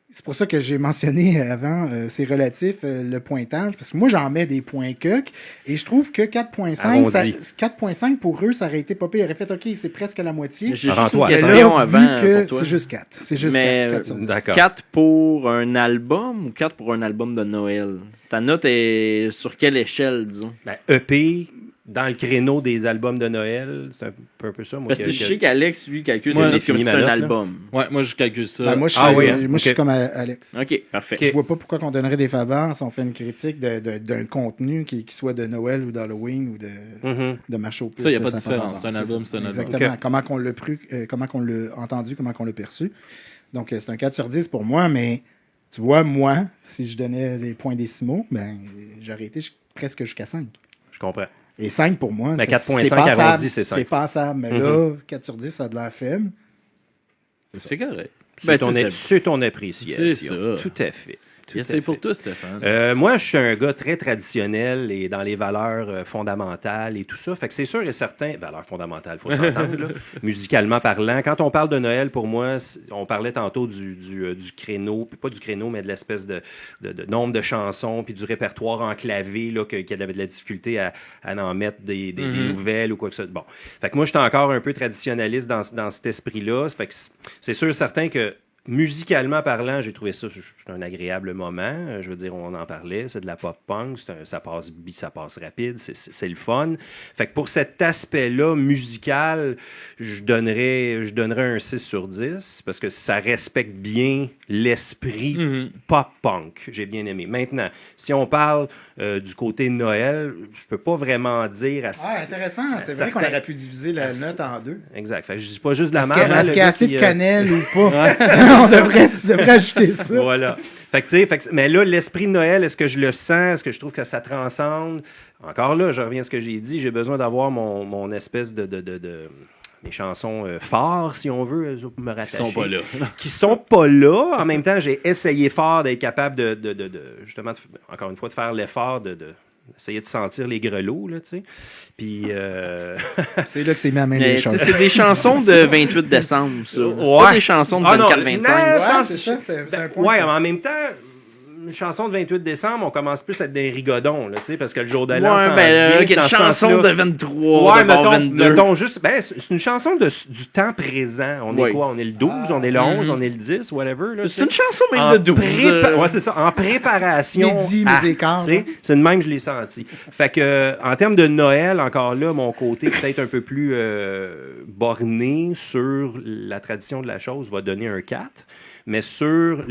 c'est pour ça que j'ai mentionné avant, c'est relatif le pointage, parce que moi j'en mets des points coques, et je trouve que 4.5 pour eux, ça aurait été pas pire. Il aurait fait OK, c'est presque à la moitié. J'ai juste Rends-toi une à Mais question là, avant vu que pour toi. c'est juste 4. C'est juste Mais 4 sur 10. d'accord. 4 pour un album ou 4 pour un album de Noël? Ta note est sur quelle échelle, disons? Ben, EP, dans le créneau des albums de Noël, c'est un peu ça. Moi, Parce que que- je sais qu'Alex, lui, calcule Moi, ses j'ai notes comme fini si ma c'était un note, là. album. Ouais, moi, je calcule ça. Ben, moi, je ok. suis comme Alex. OK, parfait. Je vois pas pourquoi on donnerait des faveurs si on fait une critique d'un contenu qui soit de Noël ou d'Halloween ou Mhm. de marché aux puces. Ça, y a pas de Saint-Valentin. différence. C'est un album, c'est un album. Exactement. Ok. Comment qu'on l'a comment qu'on l'a entendu, comment qu'on l'a perçu. Donc, c'est un 4 sur 10 pour moi, mais tu vois, moi, si je donnais les points décimaux, ben, j'aurais été presque jusqu'à 5. Je comprends. Et 5 pour moi, Mais c'est 4.5 passable. arrondi, c'est 5. C'est passable. Mais là, 4 sur 10, ça a de l'air faible. C'est correct. C'est Ben, tu sais, c'est ton appréciation. C'est ça. Tout à fait. Tout à C'est pour fait. toi, Stéphane. Moi, je suis un gars très traditionnel et dans les valeurs fondamentales et tout ça. Fait que c'est sûr et certain, valeurs fondamentales, faut s'entendre, là, musicalement parlant. Quand on parle de Noël, pour moi, on parlait tantôt du créneau, puis pas du créneau, mais de l'espèce de nombre de chansons, puis du répertoire enclavé, là, qu'il y avait de la difficulté à en mettre des nouvelles ou quoi que ce soit. Bon. Fait que moi, j'étais encore un peu traditionnaliste dans cet esprit-là. Fait que c'est sûr et certain que musicalement parlant, j'ai trouvé ça un agréable moment. Je veux dire, on en parlait, c'est de la pop-punk, ça passe rapide, c'est le fun. Fait que pour cet aspect-là musical, je donnerais un 6 sur 10 parce que ça respecte bien l'esprit pop-punk. J'ai bien aimé. Maintenant, si on parle du côté Noël, je peux pas vraiment dire à Intéressant. C'est vrai qu'on aurait pu diviser la note en deux. Exact. Fait que je dis pas juste de la Est-ce merde. qu'il y a assez de cannelle ou pas? Tu devrais ajouter ça. Voilà. Fait que, tu sais, mais là, l'esprit de Noël, est-ce que je le sens? Est-ce que je trouve que ça transcende? Encore là, je reviens à ce que j'ai dit. J'ai besoin d'avoir mon espèce de mes chansons phares, si on veut, pour me rattacher. Qui sont pas là. Qui sont pas là. En même temps, j'ai essayé fort d'être capable justement, encore une fois, de faire l'effort d'essayer de sentir les grelots, là, tu sais. Puis... C'est là que c'est mis à main Mais, les tu sais, choses. c'est des chansons de 28 décembre, ça. C'est pas des chansons de 24-25. Ouais, c'est ça, c'est un point. Ouais, ça. mais en même temps, une chanson de 28 décembre, on commence plus à être des rigodons, là, tu sais, parce que le jour de l'an, Ouais, s'en ben, vient, il y a dans une ce chanson sens-là. de 23, Ouais, de bord 22. mettons juste, c'est une chanson du temps présent. On Oui. est quoi? On est le 12, on est le 11, on est le 10, whatever. Là, C'est une chanson même en de 12. Ouais, c'est ça. En préparation. Midi et quart, tu sais, là. c'est de même que je l'ai senti. Fait que, en termes de Noël, encore là, mon côté peut-être un peu plus borné sur la tradition de la chose va donner un 4. Mais sur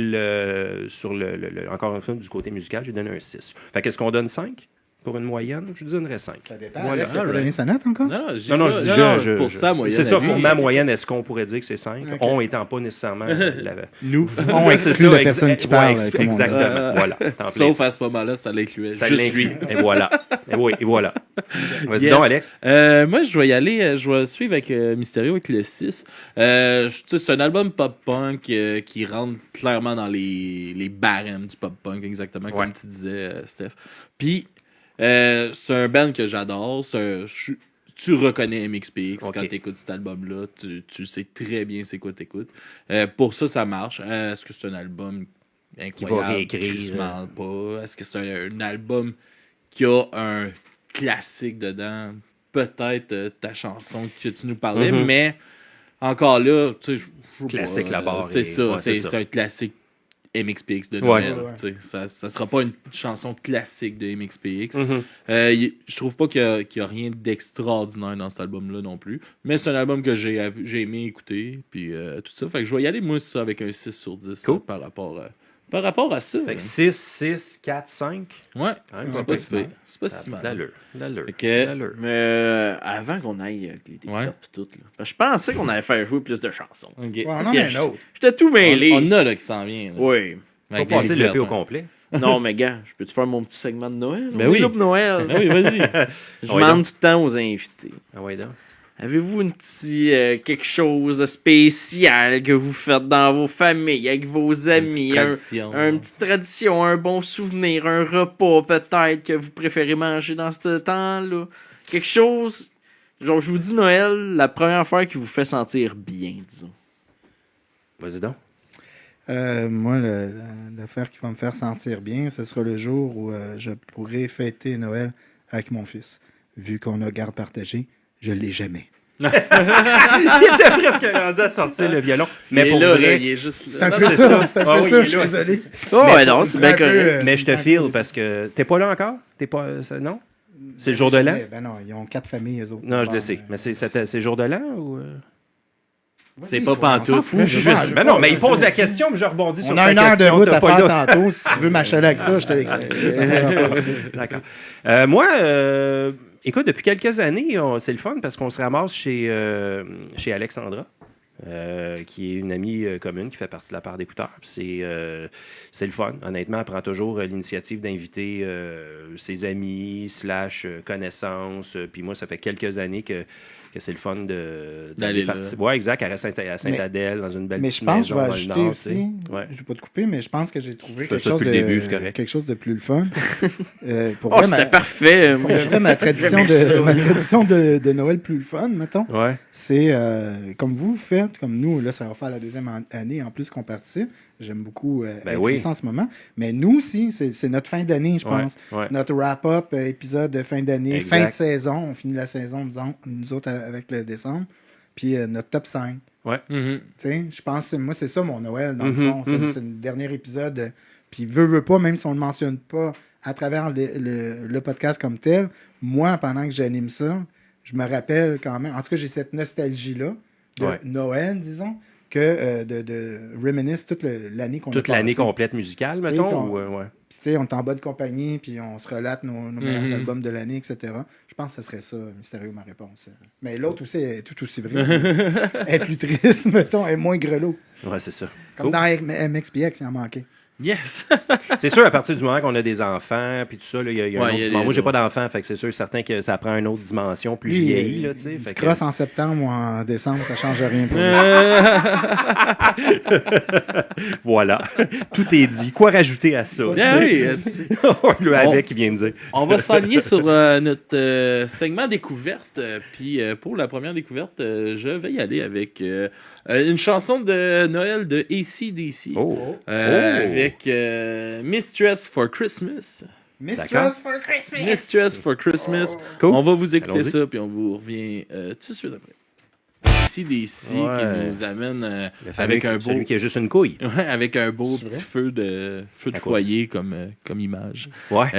encore une fois, du côté musical, j'ai donné un 6. Fait qu'est-ce qu'on donne 5? Pour une moyenne, je donnerais 5. Ça dépend. Voilà, Alex, ça peut right. donner sa note encore? Non, je dis Non, pas- je dis non, pour ça, moyenne. C'est ça, à lui. pour ma moyenne, est-ce qu'on pourrait dire que c'est 5? Ok. On étant pas nécessairement... Nous. On exclut la personne qui parle. comme on dit. Exactement, voilà. Sauf à ce moment-là, ça l'incluait. Ça Juste lui. l'inclut. Et voilà. Et voilà. Vas-y Yes. donc, Alex. Moi, je vais y aller. Je vais suivre avec Mysterio avec le 6. Tu sais, c'est un album pop-punk qui rentre clairement dans les barèmes du pop-punk, exactement comme Ouais. tu disais, Steph. Puis, c'est un band que j'adore. Tu reconnais MXPX Ok. quand tu écoutes cet album-là. Tu sais très bien c'est quoi t'écoutes. Pour ça marche. Est-ce que c'est un album incroyable? réécrire, Crissement pas. Est-ce que c'est un album qui a un classique dedans? Peut-être ta chanson que tu nous parlais, Mhm. mais encore là, tu sais, je sais Classique, pas, la barre c'est est- ça, ouais, c'est ça. c'est un classique MXPX de Ouais. Noël. Ouais. Tu sais, ça sera pas une chanson classique de MXPX. Mhm. Je trouve pas qu'il y a rien d'extraordinaire dans cet album-là non plus. Mais c'est un album que j'ai aimé écouter. Puis tout ça. Fait que je vais y aller, moi, ça, avec un 6 sur 10 Cool. par rapport à ça. Fait que 6, 4, 5. Ouais, Quand même c'est pas pas pire. si pire. C'est pas si mal. L'allure. Fait que- Mais avant qu'on aille avec les Ouais. décopes et tout, là, parce que je pensais qu'on allait faire jouer plus de chansons. Ok. Ouais, on en a un autre. J'étais tout mêlé. On a là qui s'en vient. là. Oui. Faut Avec passer des le P au couvertures. complet. Non, mais gars, je peux-tu faire mon petit segment de Noël? Ben On est oui. là pour Noël. Ah oui, vas-y. Je Ah oui, demande donc. tout le temps aux invités. Ah ouais, donc. Avez-vous une petite quelque chose de spécial que vous faites dans vos familles, avec vos amis? petite tradition. Une petite tradition, un bon souvenir, un repas peut-être que vous préférez manger dans ce temps-là? Quelque chose, genre je vous dis Noël, la première affaire qui vous fait sentir bien, disons. Vas-y donc. Moi, l'affaire qui va me faire sentir bien, ce sera le jour où je pourrai fêter Noël avec mon fils. Vu qu'on a garde partagée, je ne l'ai jamais. Il était presque rendu à sortir le violon. Mais pour là, vrai, il est juste C'est un là. peu c'est ça, ça. c'est un Ah peu oui, ça, il est je suis là. désolé. Oh, ouais, non, c'est c'est bien un peu, correct. mais je te file parce que t'es pas là encore? T'es pas. Non? C'est le jour de l'an? Ben non, ils ont 4 familles, eux autres. Non, je Bon, le sais. Mais c'est le jour de l'an ou. C'est vas-y, pas toi, on pantoute. s'en fout, je vais Mais non, mais il je pose vais- la question, mais je rebondis sur On sa a une heure de question. route T'as à pas faire là. tantôt. Si tu veux m'achaler avec ça, je te l'explique. Ça fait rapport à ça. D'accord. Moi, écoute, depuis quelques années, c'est le fun parce qu'on se ramasse chez Alexandra, qui est une amie commune qui fait partie de la part d'écouteurs. C'est le fun. Honnêtement, elle prend toujours l'initiative d'inviter ses amis / connaissances. Puis moi, ça fait quelques années que c'est le fun D'aller là. participer. Ouais, exact, à Sainte-Adèle, dans une belle Mais petite je pense que je maison vais dans le ajouter Nord. aussi, tu sais. Ouais. je ne vais pas te couper, mais je pense que j'ai trouvé Tu fais quelque ça chose, depuis le début, c'est correct. quelque chose de plus le fun. Pour Oh, vrai, c'était ma, parfait. pour de vrai, ma tradition, J'aimais ça. ma tradition de Noël plus le fun, mettons, Ouais. c'est comme vous faites, comme nous, là, ça va faire la deuxième année en plus qu'on participe. J'aime beaucoup être oui. ici en ce moment. Mais nous aussi, c'est notre fin d'année, je Ouais, pense. ouais. Notre wrap-up, épisode de fin d'année, Exact. fin de saison. On finit la saison, nous autres, avec le décembre. Puis notre top 5. Mhm. Tu sais, je pense que moi, c'est ça mon Noël, dans le Mhm, fond. mhm. C'est le dernier épisode. Puis veut pas, même si on ne le mentionne pas à travers le podcast comme tel, moi, pendant que j'anime ça, je me rappelle quand même. En tout cas, j'ai cette nostalgie-là de Ouais. Noël, disons. que de reminisce toute l'année qu'on a Toute l'année passée. complète musicale, T'sais, mettons? qu'on- Ouais. Puis, tu sais, on est en bonne compagnie, puis on se relate nos meilleurs albums de l'année, etc. Je pense que ce serait ça, Mystérieux, ma réponse. Mais l'autre aussi est tout aussi vrai. Elle est plus triste, mettons, elle est moins grelot. Ouais, c'est ça. Comme Cool. dans MXPX, il en manquait. Yes! C'est sûr, à partir du moment qu'on a des enfants, puis tout ça, là, il y a une Ouais, autre il y a dimension. les Moi, j'ai pas autres. d'enfants, fait que c'est sûr certain que ça prend une autre dimension plus Lui, vieillie, là, tu sais. il se Fait que- crosse en septembre ou en décembre, ça change rien pour lui. Voilà. Tout est dit. Quoi rajouter à ça? Ah oui, Le avec qui vient de dire. on va s'aligner sur notre segment découverte. Puis pour la première découverte, je vais y aller avec une chanson de Noël de AC/DC. Oh. Avec Mistress for Christmas. Mistress for Christmas! Mistress for Christmas. Cool. On va vous écouter Allons-y. ça, puis on vous revient tout de suite après. AC/DC qui Ouais. nous amène Le fameux avec un beau... celui qui a juste une couille. Ouais, avec un beau C'est petit feu de À cause- foyer comme image. Ouais.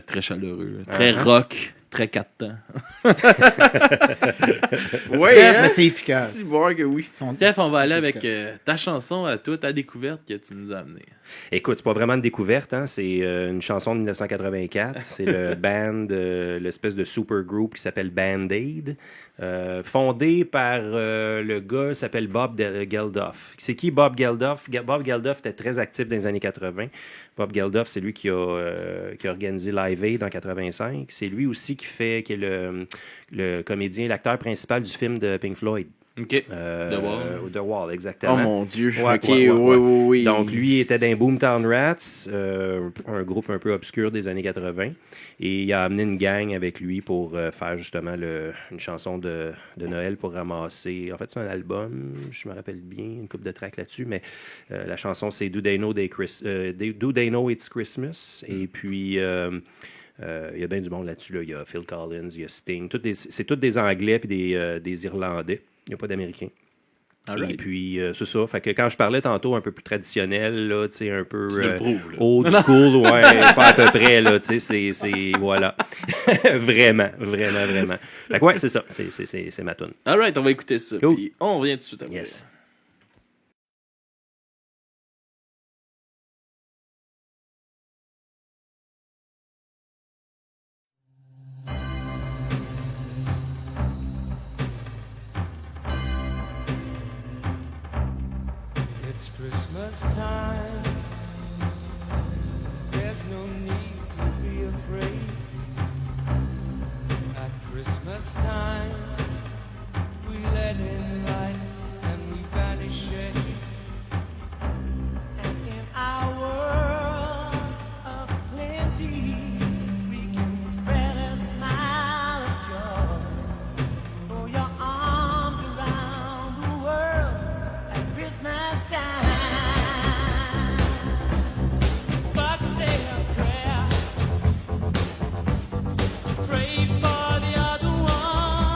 Très chaleureux, très Uh-huh. rock, très 4 temps. Ouais, Mais hein? c'est efficace. Si, voir que oui. Steph, on va aller sont avec efficaces. ta chanson à toi, ta découverte que tu nous as amenée. Écoute, c'est pas vraiment une découverte, hein. C'est une chanson de 1984. C'est le band, l'espèce de super group qui s'appelle Band-Aid, fondé par le gars qui s'appelle Bob Geldof. C'est qui Bob Geldof? Bob Geldof était très actif dans les années 80. Bob Geldof, c'est lui qui a organisé Live Aid en 85. C'est lui aussi qui est le comédien, l'acteur principal du film de Pink Floyd. OK. The Wall. The Wall, exactement. Oh mon Dieu. Ouais, Ok, ouais, ouais, ouais. oui. Donc, lui était dans Boomtown Rats, un groupe un peu obscur des années 80. Et il a amené une gang avec lui pour faire justement une chanson de Noël pour ramasser. En fait, c'est un album, je me rappelle bien, une couple de tracks là-dessus, mais la chanson, c'est Do They Know It's Christmas? Et puis, il y a bien du monde là-dessus. Là. Il y a Phil Collins, il y a Sting. C'est tous des Anglais et des Irlandais. Il n'y a pas d'Américains. Alright. Et puis, c'est ça. Fait que quand je parlais tantôt un peu plus traditionnel, là, tu sais, un peu Tu le prouves, là. old school, ouais, pas à peu près, là, tu sais, c'est voilà. Vraiment. Fait que ouais, c'est ça. C'est ma toune. Alright, on va écouter ça. Cool. Puis on revient tout de suite après. Yes. It's Christmas time. There's no need to be afraid. At Christmas time, we let in light and we banish shade. And in our world of plenty, we can spread a smile of joy. Throw your arms around the world at Christmas time. But say a prayer, pray for the other one.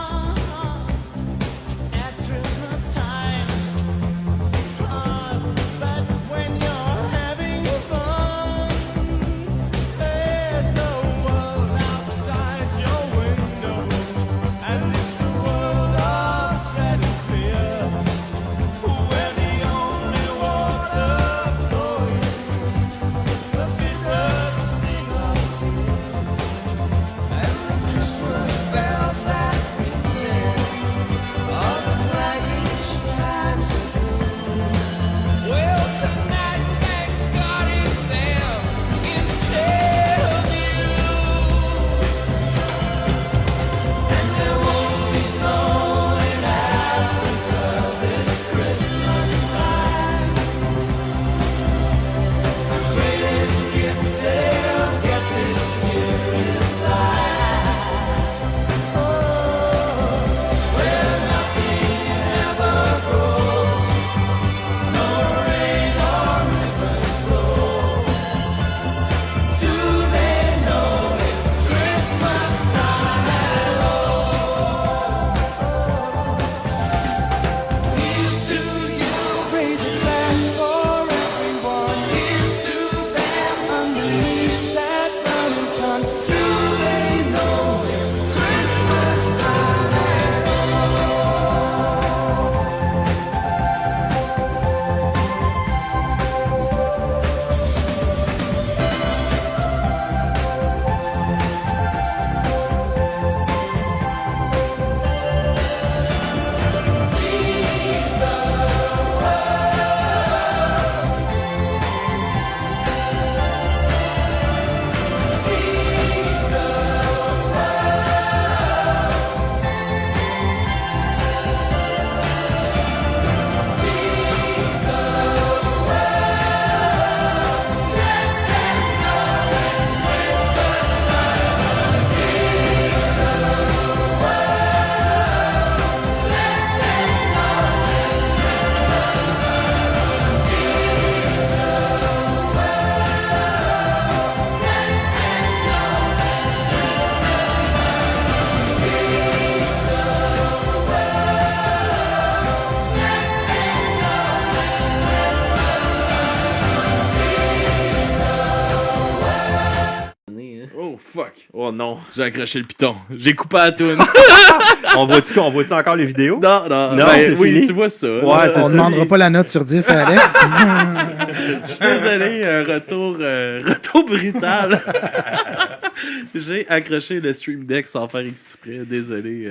Oh non. J'ai accroché le piton. J'ai coupé la toune. On voit-tu encore les vidéos? Non, Non, ben, c'est oui, fini. tu vois ça. Ouais, là. c'est On ça. ne demandera pas la note sur 10 à Alex. Je suis désolé, un retour brutal. J'ai accroché le stream deck sans faire exprès. Désolé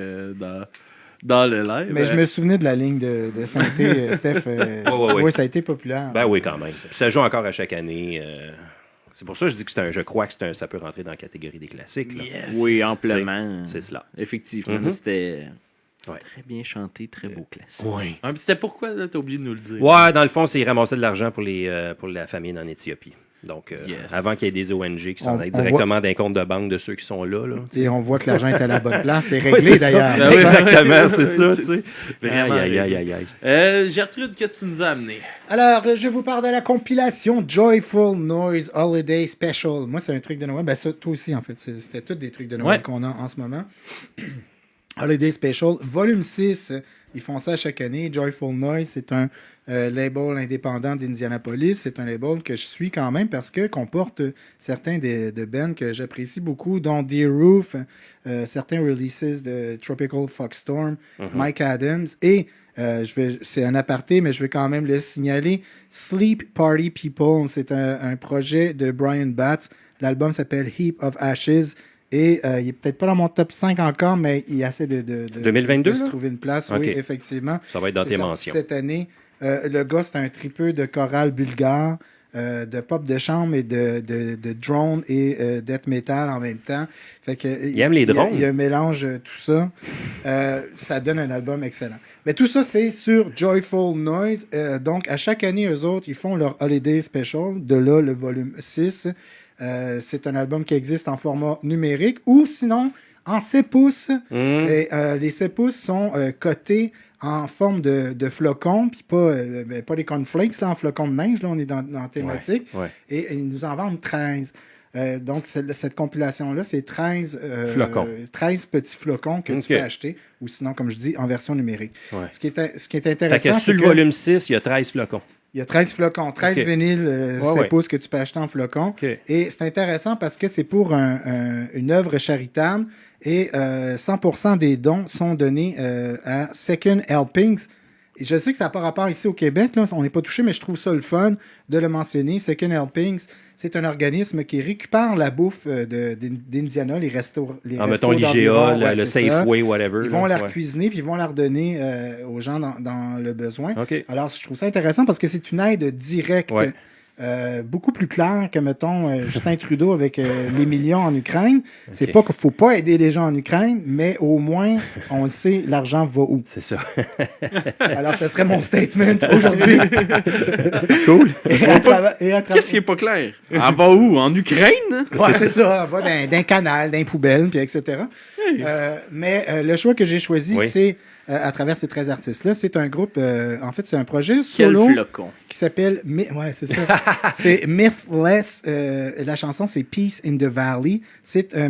dans le live. Mais je me souvenais de la ligne de santé, Steph. Ouais. Oui, ça a été populaire. Ben oui, quand même. Puis ça joue encore à chaque année. C'est pour ça que je dis que je crois que ça peut rentrer dans la catégorie des classiques. là. Yes. Oui, amplement. C'est cela. Effectivement, Mhm. c'était Ouais. très bien chanté, très beau classique. Oui. Ah, mais c'était pourquoi, là, t'as oublié de nous le dire? Ouais, dans le fond, c'est ramasser de l'argent pour la famine en Éthiopie. Donc, Yes. avant qu'il y ait des ONG qui s'en On aillent voit- directement d'un compte de banque de ceux qui sont là. Et on voit que l'argent est à la bonne place. C'est Oui, réglé c'est ça. d'ailleurs. Ben oui, Exactement, c'est ça, tu sais. Vraiment. Aïe. Gertrude, qu'est-ce que tu nous as amené? Alors, je vous parle de la compilation Joyful Noise Holiday Special. Moi, c'est un truc de Noël. Ben, ça, toi aussi, en fait. C'était tous des trucs de Noël Ouais. qu'on a en ce moment. Holiday Special, volume 6. Ils font ça chaque année. Joyful Noise, c'est un label indépendant d'Indianapolis. C'est un label que je suis quand même parce que comporte certains de bands que j'apprécie beaucoup, dont Dear Roof, certains releases de Tropical Foxstorm, Mike Adams et c'est un aparté, mais je vais quand même le signaler. Sleep Party People, c'est un projet de Brian Batts. L'album s'appelle Heap of Ashes. Et il est peut-être pas dans mon top 5 encore, mais il essaie de 2022, de se là? trouver une place. Ok. Oui, effectivement. Ça va être dans C'est tes sorti mentions. cette année. Le gars, c'est un tripeux de chorale bulgare, de pop de chambre et de drone et death metal en même temps. Fait que, Il aime les drones. Il y a un mélange, tout ça. Ça donne un album excellent. Mais tout ça, c'est sur Joyful Noise. Donc, à chaque année, eux autres, ils font leur Holiday Special. De là, le volume 6. C'est un album qui existe en format numérique ou sinon en 7 pouces. Et, les 7 pouces sont cotés en forme de flocons, puis pas des cornflakes, là, en flocons de neige. Là, on est dans la thématique. Ouais. Et ils nous en vendent 13. Donc, cette compilation-là, c'est 13, Flocons. 13 petits flocons que Ok. tu peux acheter, ou sinon, comme je dis, en version numérique. Ouais. Ce qui est Fait intéressant, que c'est sur le que volume 6, il y a 13 flocons. il y a 13 flocons, 13 Ok. vinyles, Ouais, 7 ouais. pouces que tu peux acheter en flocons. Ok. Et c'est intéressant parce que c'est pour une œuvre charitable et 100% des dons sont donnés à Second Helpings. Et je sais que ça n'a pas rapport ici au Québec, là, on n'est pas touché, mais je trouve ça le fun de le mentionner. Second Helpings, c'est un organisme qui récupère la bouffe d'Indiana, les restos. Mettons l'IGA, le Safeway, whatever. Ils vont là. la cuisiner puis ils vont la redonner aux gens dans le besoin. OK. Alors, je trouve ça intéressant parce que c'est une aide directe, Ouais. beaucoup plus claire que, mettons, Justin Trudeau avec les millions en Ukraine. C'est OK. pas qu'il faut pas aider les gens en Ukraine, mais au moins, on le sait, l'argent va où. C'est ça. Alors, ce serait mon statement aujourd'hui. Cool. Et à travers- Qu'est-ce qui est pas clair? Elle va où? En Ukraine? Ouais, c'est ça. On va d'un canal, d'un poubelle, puis etc. Mais le choix que j'ai choisi, Oui. c'est, à travers ces 13 artistes-là, c'est un groupe, en fait, c'est un projet Quel solo flocon. qui s'appelle... Ouais, c'est ça. C'est Mythless. La chanson, c'est Peace in the Valley.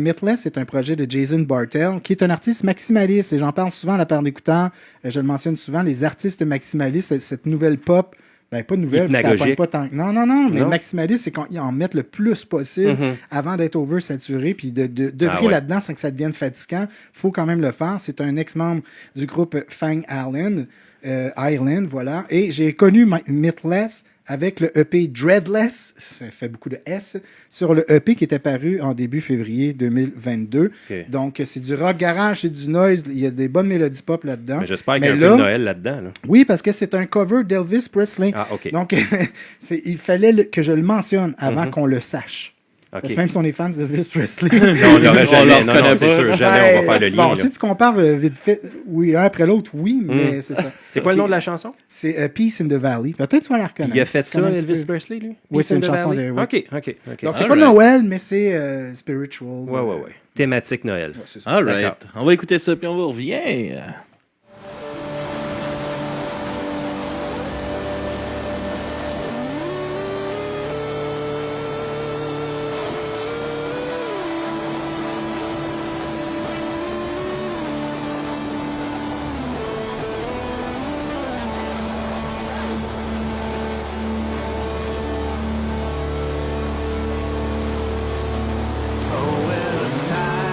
Mythless, c'est un projet de Jason Bartel, qui est un artiste maximaliste. Et j'en parle souvent à la part d'écouteurs. Je le mentionne souvent, les artistes maximalistes, cette nouvelle pop... Ben, pas de nouvelle, parce qu'elle Hypnagogique. pogne pas tant... Non, mais Non? maximaliste, c'est qu'ils en mettent le plus possible avant d'être oversaturé, puis de Ah ouais. là-dedans sans que ça devienne fatigant. Faut quand même le faire. C'est un ex-membre du groupe Fang Island, voilà. Et j'ai connu Mythless avec le EP Dreadless, ça fait beaucoup de S, sur le EP qui était paru en début février 2022. OK. Donc, c'est du rock garage, c'est du noise, il y a des bonnes mélodies pop là-dedans. Mais j'espère qu'il y a un Mais peu de là- Noël là-dedans. Là. Oui, parce que c'est un cover d'Elvis Presley. Ah, OK. Donc, il fallait que je le mentionne avant qu'on le sache. OK. Parce que même si on est fans d'Elvis Presley. Non, on l'aurait jamais. Non, reconnaît c'est pas. sûr. Jamais on va faire le lien. Bon, là. si tu compares vite fait, oui, un après l'autre, oui, mais c'est ça. C'est quoi le Ok. nom de la chanson? C'est Peace in the Valley. Peut-être que tu vas la reconnaître. Il a fait Tu ça, connais un petit Elvis peu. Presley, lui? Oui, Peace c'est in une the chanson Valley? de- oui. OK. Donc, c'est Alright. pas Noël, mais c'est spiritual. Ouais. Thématique Noël. C'est ça. All right. D'accord. On va écouter ça, puis on vous revient. Oh, well, I'm tired.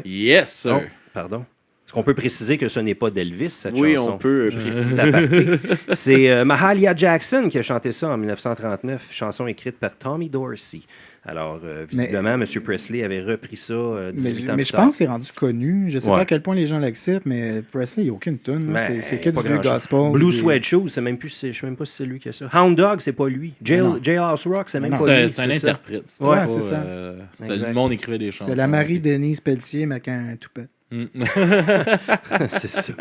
Yes, sir. Oh, pardon. Est-ce qu'on peut préciser que ce n'est pas d'Elvis, cette Oui, chanson? on peut. Petit aparté. C'est Mahalia Jackson qui a chanté ça en 1939, chanson écrite par Tommy Dorsey. Alors, visiblement, M. Presley avait repris ça 18 ans Mais plus je tard. pense que c'est rendu connu. Je sais Ouais. pas à quel point les gens l'acceptent, mais Presley, il n'y a aucune tune. Ben, C'est que pas du vieux grand-chose. gospel. Blue des- Suede Shoes, je sais même pas si c'est lui qui a ça. Hound Dog, c'est pas lui. Jailhouse Rock, c'est même Non. pas lui. C'est un ça. interprète. C'était Ouais, pas, c'est ça. Le monde écrivait des chansons. C'est la Marie-Denise Pelletier, mais avec un toupette. Mm. C'est ça.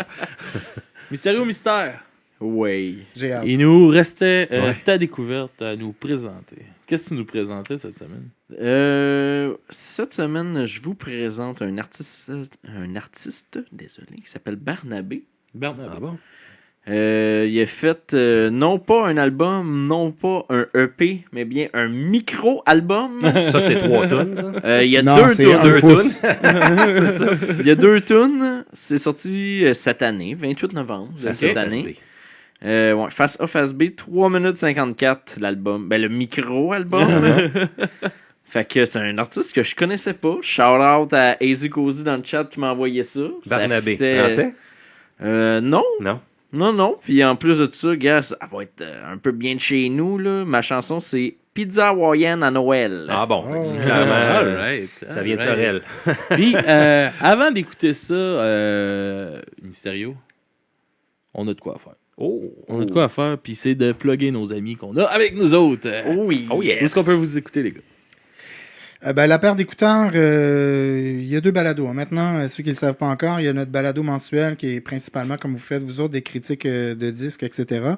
Mystérieux mystère. Oui. J'ai hâte. Il nous restait Ouais. ta découverte à nous présenter. Qu'est-ce que tu nous présentais cette semaine? Cette semaine, je vous présente un artiste, désolé, qui s'appelle Barnabé. Bernard. Ah bon? Il a fait non pas un album, non pas un EP, mais bien un micro-album. Ça, c'est 3 tonnes, ça. Il y a Non, deux c'est tunes. un Deux pouce. C'est ça. Il y a 2 tunes. C'est sorti cette année, 28 novembre de cette année. Ouais, Face A, Face B, 3 minutes 54 l'album. Ben, le micro-album. Fait que c'est un artiste que je connaissais pas. Shout out à Easy Cozy dans le chat qui m'a envoyé ça. Barnabé. Ça fitait- Français? Non. Non. Non. Puis en plus de ça, gars, ça va être un peu bien de chez nous, là. Ma chanson, c'est Pizza hawaïenne à Noël. Ah bon, Oh. clairement, All right, ça vient de all right. Sorel. Puis, avant d'écouter ça, Mysterio, on a de quoi faire. On a de quoi faire, puis c'est de plugger nos amis qu'on a avec nous autres. Oui. Oh yes. Où est-ce qu'on peut vous écouter, les gars? La paire d'écouteurs, il y a 2 balados. Maintenant, ceux qui ne le savent pas encore, il y a notre balado mensuel qui est principalement, comme vous faites vous autres, des critiques de disques, etc.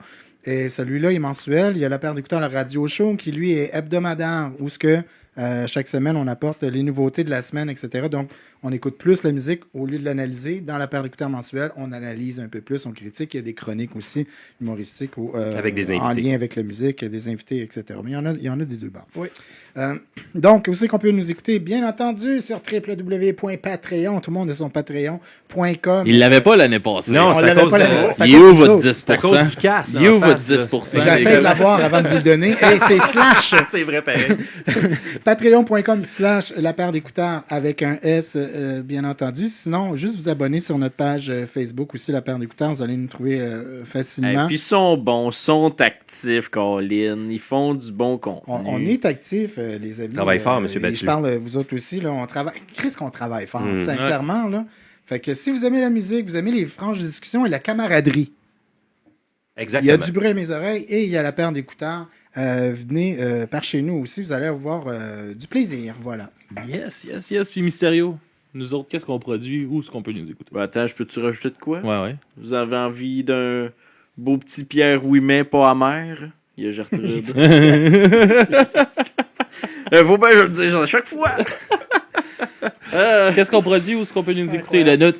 Et celui-là est mensuel. Il y a la paire d'écouteurs, le radio show, qui lui est hebdomadaire, où ce que chaque semaine, on apporte les nouveautés de la semaine, etc. Donc, on écoute plus la musique au lieu de l'analyser. Dans la paire d'écouteurs mensuelle, on analyse un peu plus, on critique. Il y a des chroniques aussi humoristiques Avec des en invités. lien avec la musique, des invités, etc. Mais il y en a des deux bords. Oui. Donc, où c'est qu'on peut nous écouter? Bien entendu, sur www.patreon. Tout le monde a son patreon.com. Il l'avait pas l'année passée. Non, On c'est à l'avait cause pas de- l'année passée. Il est où C'est à votre cause 10%? C'est à cause du casse. là, Il est en où votre face, là. 10%? J'essaie de l'avoir avant de vous le donner. Et c'est slash C'est vrai, pareil. patreon.com/ la paire d'écouteurs avec un S, bien entendu. Sinon, juste vous abonner sur notre page Facebook aussi, la paire d'écouteurs. Vous allez nous trouver facilement. Puis ils sont bons, sont actifs, Colin. Ils font du bon contenu. On est actifs, les amis. Travaille fort, monsieur et Battu. Je parle, vous autres aussi, là, on travaille. Qu'est-ce qu'on travaille fort, Mm. sincèrement, là. Fait que si vous aimez la musique, vous aimez les franches discussions et la camaraderie, il y a Exactement. du bruit à mes oreilles et il y a la paire d'écouteurs. Venez par chez nous aussi, vous allez avoir du plaisir, voilà. Yes. Puis Mysterio, nous autres, qu'est-ce qu'on produit? Où est-ce qu'on peut nous écouter? Ben, attends, je peux-tu rajouter de quoi? Ouais. Vous avez envie d'un beau petit Pierre Ouimet pas amer? Il y a Gertrude. Faut bien que je le dise à chaque fois. Qu'est-ce qu'on produit? Où est-ce qu'on peut nous écouter? Là,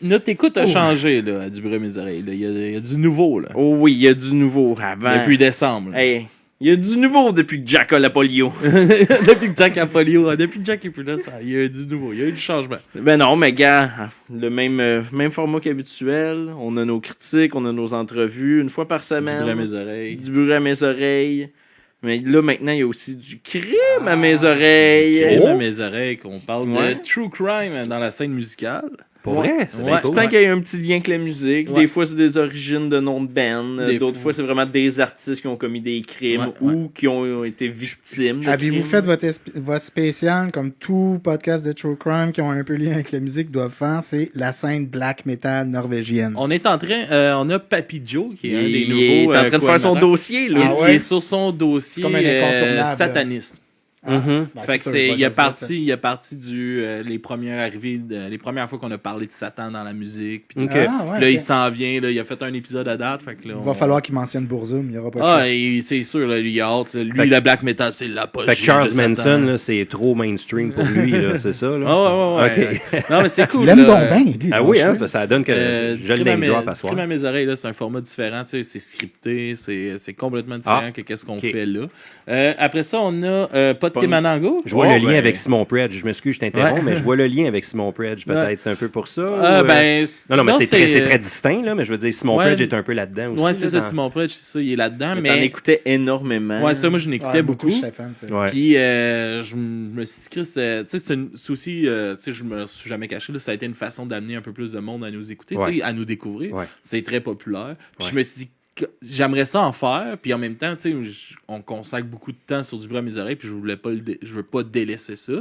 notre écoute a changé, là, à du bruit à mes oreilles. Là. Il y a du nouveau, là. Oh oui, il y a du nouveau avant. Depuis décembre. là. Hey, il y a du nouveau depuis que Jack a la polio. Depuis que Jack a polio, depuis que Jack est plus là, il y a eu du nouveau, il y a eu du changement. Ben non, mais gars, le même format qu'habituel. On a nos critiques, on a nos entrevues une fois par Du semaine. bruit à mes oreilles. Du bruit à mes oreilles. Mais là, maintenant, il y a aussi du crime à mes oreilles. Crime à Oh! mes oreilles, qu'on parle Ouais. de true crime dans la scène musicale. Pour vrai? C'est Ouais. bien cool. Tant qu'il y a un petit lien avec la musique. Ouais. Des fois, c'est des origines de noms de band. Des D'autres fois. fois, c'est vraiment des artistes qui ont commis des crimes Ouais, ou qui ont été victimes de Avez-vous crimes. fait votre spécial, comme tout podcast de True Crime qui ont un peu lien avec la musique doivent faire, c'est la scène black metal norvégienne. On est en train, on a Papy Joe, qui est un des Il nouveaux. est en train de faire son co-animateurs. dossier, là. Il ouais? est sur son dossier C'est comme un incontournable, sataniste. Ah, Mhm. ben, Fait que sûr, c'est, moi, il, a je sais ça. parti, il a parti du les premières arrivées, les premières fois qu'on a parlé de Satan dans la musique. Puis tout. Ok. Ah, ouais, Là, ok. il s'en vient, là, il a fait un épisode à date. Fait que là, Il va falloir qu'il mentionne Bourzoum, il n'y aura pas de Ah, choix. et c'est sûr, là, lui, il a hâte. Lui, Fait que- la black metal, c'est l'apogée. Fait que Charles de Satan. Manson, là, c'est trop mainstream pour lui, là, c'est ça? Là? Ah, ouais. Ok. Non, mais c'est Tu cool. l'aimes là. donc bien, lui. Ah oui, hein, franchement. ça donne que Du je le crime à name drop mes- à du soir. crime à mes oreilles, là, c'est un format différent. Tu sais, c'est scripté, c'est complètement différent Ah, que qu'est-ce qu'on ok. fait là. Après ça, on a pas Vodka Manango? Je vois le lien ben. avec Simon Predge. Je m'excuse, je t'interromps, mais je vois le lien avec Simon Predge. Peut-être c'est un peu pour ça. Ben, Non, mais non, c'est très distinct, là, mais je veux dire, Simon Ouais. Predge est un peu là-dedans aussi. Ouais, c'est là, ça, Simon Predge, c'est ça, il est là-dedans. Mais t'en Mais écoutais énormément. ouais, ça, moi, je l'écoutais Ouais, beaucoup. Je suis fan, ça. Ouais. Puis je me suis dit, Chris, tu sais, c'est aussi, tu sais, je me suis jamais caché, là, ça a été une façon d'amener un peu plus de monde à nous écouter, tu Ouais. sais, à nous découvrir. Ouais. C'est très populaire. Puis Ouais. je me suis dit, j'aimerais ça en faire, puis en même temps, tu sais, on consacre beaucoup de temps sur du bruit à mes oreilles, puis je veux pas délaisser ça.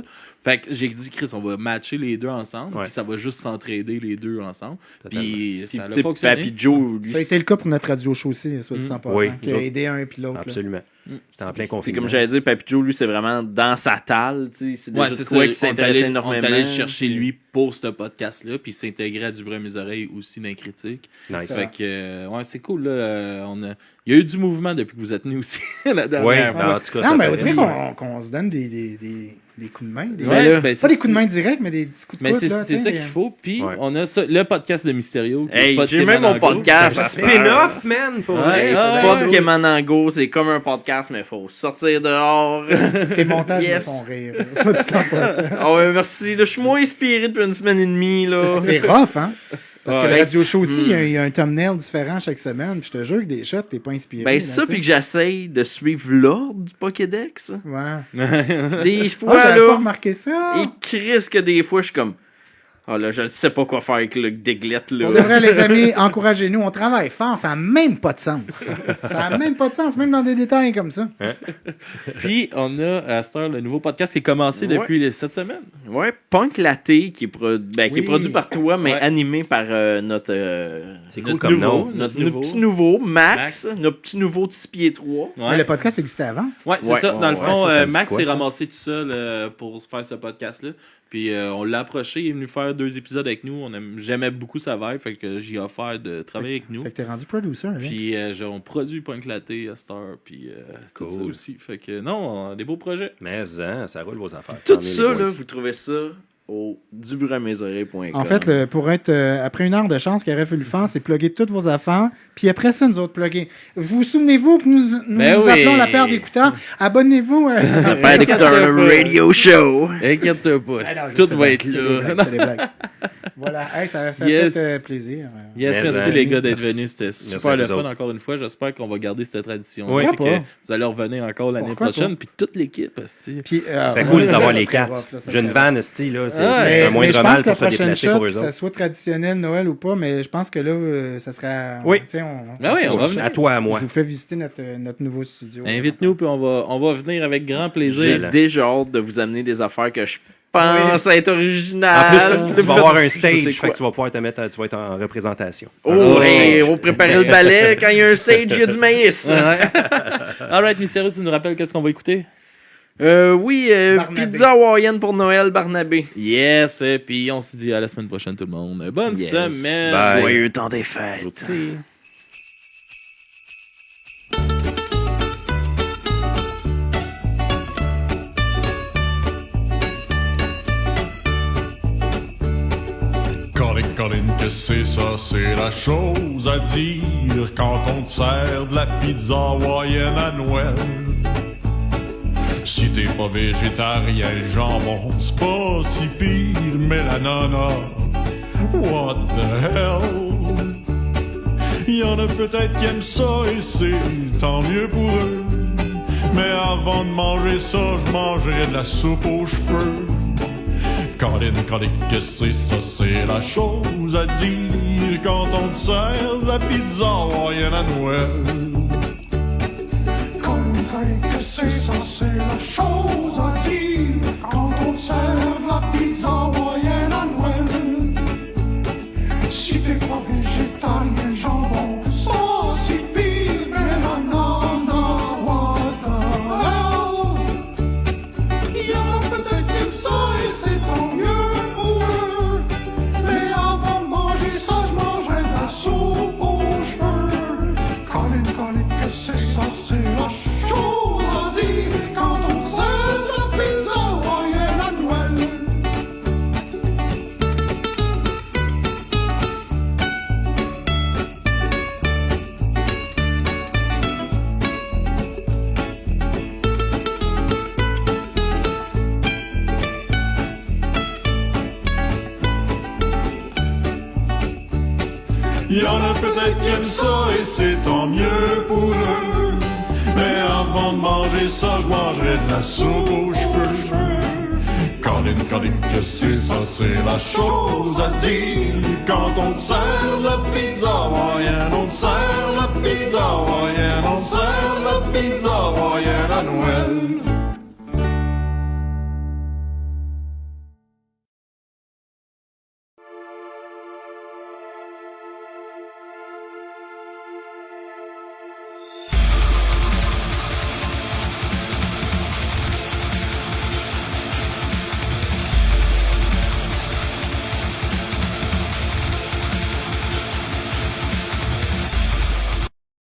Fait que j'ai dit, Chris, on va matcher les deux ensemble, Ouais. puis ça va juste s'entraider les deux ensemble. Totalement. Puis Puis, ça tu sais, a fonctionné. Papy Joe, lui, Ça a été le cas pour notre radio show aussi, soit dit en passant, Oui, qui a nous autres- aidé un puis l'autre. là. Absolument. C'était en plein c'est confinement. comme j'allais dire, Papy Joe, lui, c'est vraiment dans sa talle, tu sais. C'est Ouais, déjà c'est de quoi ça. qui s'intéressait On énormément. est allé le chercher lui pour ce podcast-là, puis s'intégrer à du bruit à mes oreilles aussi dans les critiques. Nice. Fait que, ouais, c'est cool, là. Il y a eu du mouvement depuis que vous êtes venus aussi, la dernière Oui, fois. en tout cas, Non, ça mais on fait- dirait qu'on se donne des coups de main. Des... Ouais, là, ben, Pas des coups de main directs, mais des petits coups de Mais coude. c'est là, c'est tu sais, ça qu'il faut. Puis, Ouais. on a ça, le podcast de Mysterio. qui est Hey, pas de j'ai même mon Kemanango. podcast. Ben, Spin-off, man, pour Ouais, vrai. ah, c'est Pas bien de cool. Kemanango, c'est comme un podcast, mais faut sortir dehors. Tes montages Yes. me font rire. Soit dit en passant. Ah ouais, merci. Là, je suis moins inspiré depuis une semaine et demie, là. C'est rough, hein? Parce que Ouais. le radio show aussi, il y a un thumbnail différent chaque semaine. Puis je te jure que des shots, t'es pas inspiré. Ben, là, c'est ça, tu sais. puis que j'essaye de suivre l'ordre du Pokédex. Ouais. Des Ah, fois, j'avais pas là, remarqué ça. et Chris, que des fois, je suis comme, ah là, je ne sais pas quoi faire avec le déglette, là. On devrait, les amis, encourager-nous. On travaille fort, ça n'a même pas de sens. Ça n'a même pas de sens, même dans des détails comme ça. Puis, on a à cette heure le nouveau podcast qui est commencé Ouais. depuis cette semaine. Ouais, Punk Latte, qui est, qui est Oui. produit par toi, mais Ouais. animé par notre, C'est cool Notre comme nouveau. nom. notre nouveau. petit nouveau, Max, Max. notre petit nouveau de 6 pieds 3. Ouais, le podcast existait avant. Ouais, c'est Ouais, ça. Dans le ouais, fond, ça me dit Max quoi, s'est ça? ramassé tout seul pour faire ce podcast-là. Puis on l'a approché, il est venu faire 2 épisodes avec nous. J'aimais beaucoup sa vibe, fait que j'ai offert de travailler avec nous. Fait que t'es rendu producer. Hein? Puis on produit Punk Latte à cette heure, puis tout ça Cool. aussi. Fait que non, des beaux projets. Mais ça roule vos affaires. Tout Tant mieux, ça, les boys. là, vous trouvez ça au dubruamesoreilles.com. En fait, pour être après une heure de chance, ce qu'il aurait fallu faire, c'est plugger toutes vos affaires, puis après ça, nous autres plugger. Vous souvenez-vous que nous Ben oui. appelons la paire d'écouteurs? Abonnez-vous. Père d'écouteur, radio show. Inquiète-toi pas, Ah non, je tout sais va bien, être c'est des là. blagues, c'est des blagues. Voilà, hey, ça Yes. fait plaisir. Yes, Mais, merci les gars d'être merci. venus. C'était Merci super à le vous fun autres. encore une fois. J'espère qu'on va garder cette tradition. Oui. Et Pourquoi que pas? vous allez revenir encore l'année Pourquoi prochaine. pas? Puis toute l'équipe aussi. Puis, Ça serait cool de les avoir ça les serait quatre. rough, là, ça J'ai une serait vanne, esti, là. C'est Ah, c'est un mais moindre je pense mal que la pour se prochaine déplacer shot, pour eux que ça autres. soit traditionnel Noël ou pas, mais je pense que là, ça serait. Oui. tu sais, Ben oui, on va venir. À toi, à moi. Je vous fais visiter notre nouveau studio. Invite-nous, puis on va venir avec grand J'ai plaisir. Excellent. déjà hâte de vous amener des affaires que je pense être En originales. plus, tu vas avoir un Je sais stage, quoi. fait que tu vas pouvoir tu vas être en représentation. Oh, Ah, hey, ouais. on va préparer le balai. Quand il y a un stage, il y a du maïs. Alright, Mystérieux, tu nous rappelles qu'est-ce qu'on va écouter? Oui, Barnabé. pizza hawaïenne pour Noël, Barnabé. Yes, et puis on se dit à la semaine prochaine tout le monde. Bonne Yes. semaine. Bye. Joyeux temps des fêtes. Aussi. Colin, que c'est ça, c'est la chose à dire quand on te sert de la pizza hawaïenne à Noël. Si t'es pas végétarien, le jambon, c'est pas si pire, mais la nana, what the hell? Y'en a peut-être qui aiment ça et c'est tant mieux pour eux. Mais avant de manger ça, je mangerais de la soupe aux cheveux. Colin, que c'est ça, c'est la chose à dire quand on te sert de la pizza hawaïenne à Noël. Colin, que c'est ça, c'est la chose à dire quand on te sert la pizza hawaïenne à Noël. Si t'es pas végétarien, jambon, c'est pas si pire, mais la nana, what the hell? Y'en a peut-être qui aiment ça et c'est tant mieux pour eux. Mais avant de manger ça, je mangerais de la soupe aux cheveux. Colin, que c'est ça, c'est la chose à dire quand on sert la pizza hawaïenne à Noël. Y en a peut-être qui aiment ça et c'est tant mieux pour eux. Mais avant de manger ça, je mangerai de la soupe aux cheveux. Colin, que c'est ça, c'est la chose à dire. Quand on te sert la pizza hawaïenne, on te sert la pizza hawaïenne, on te sert la pizza hawaïenne à Noël.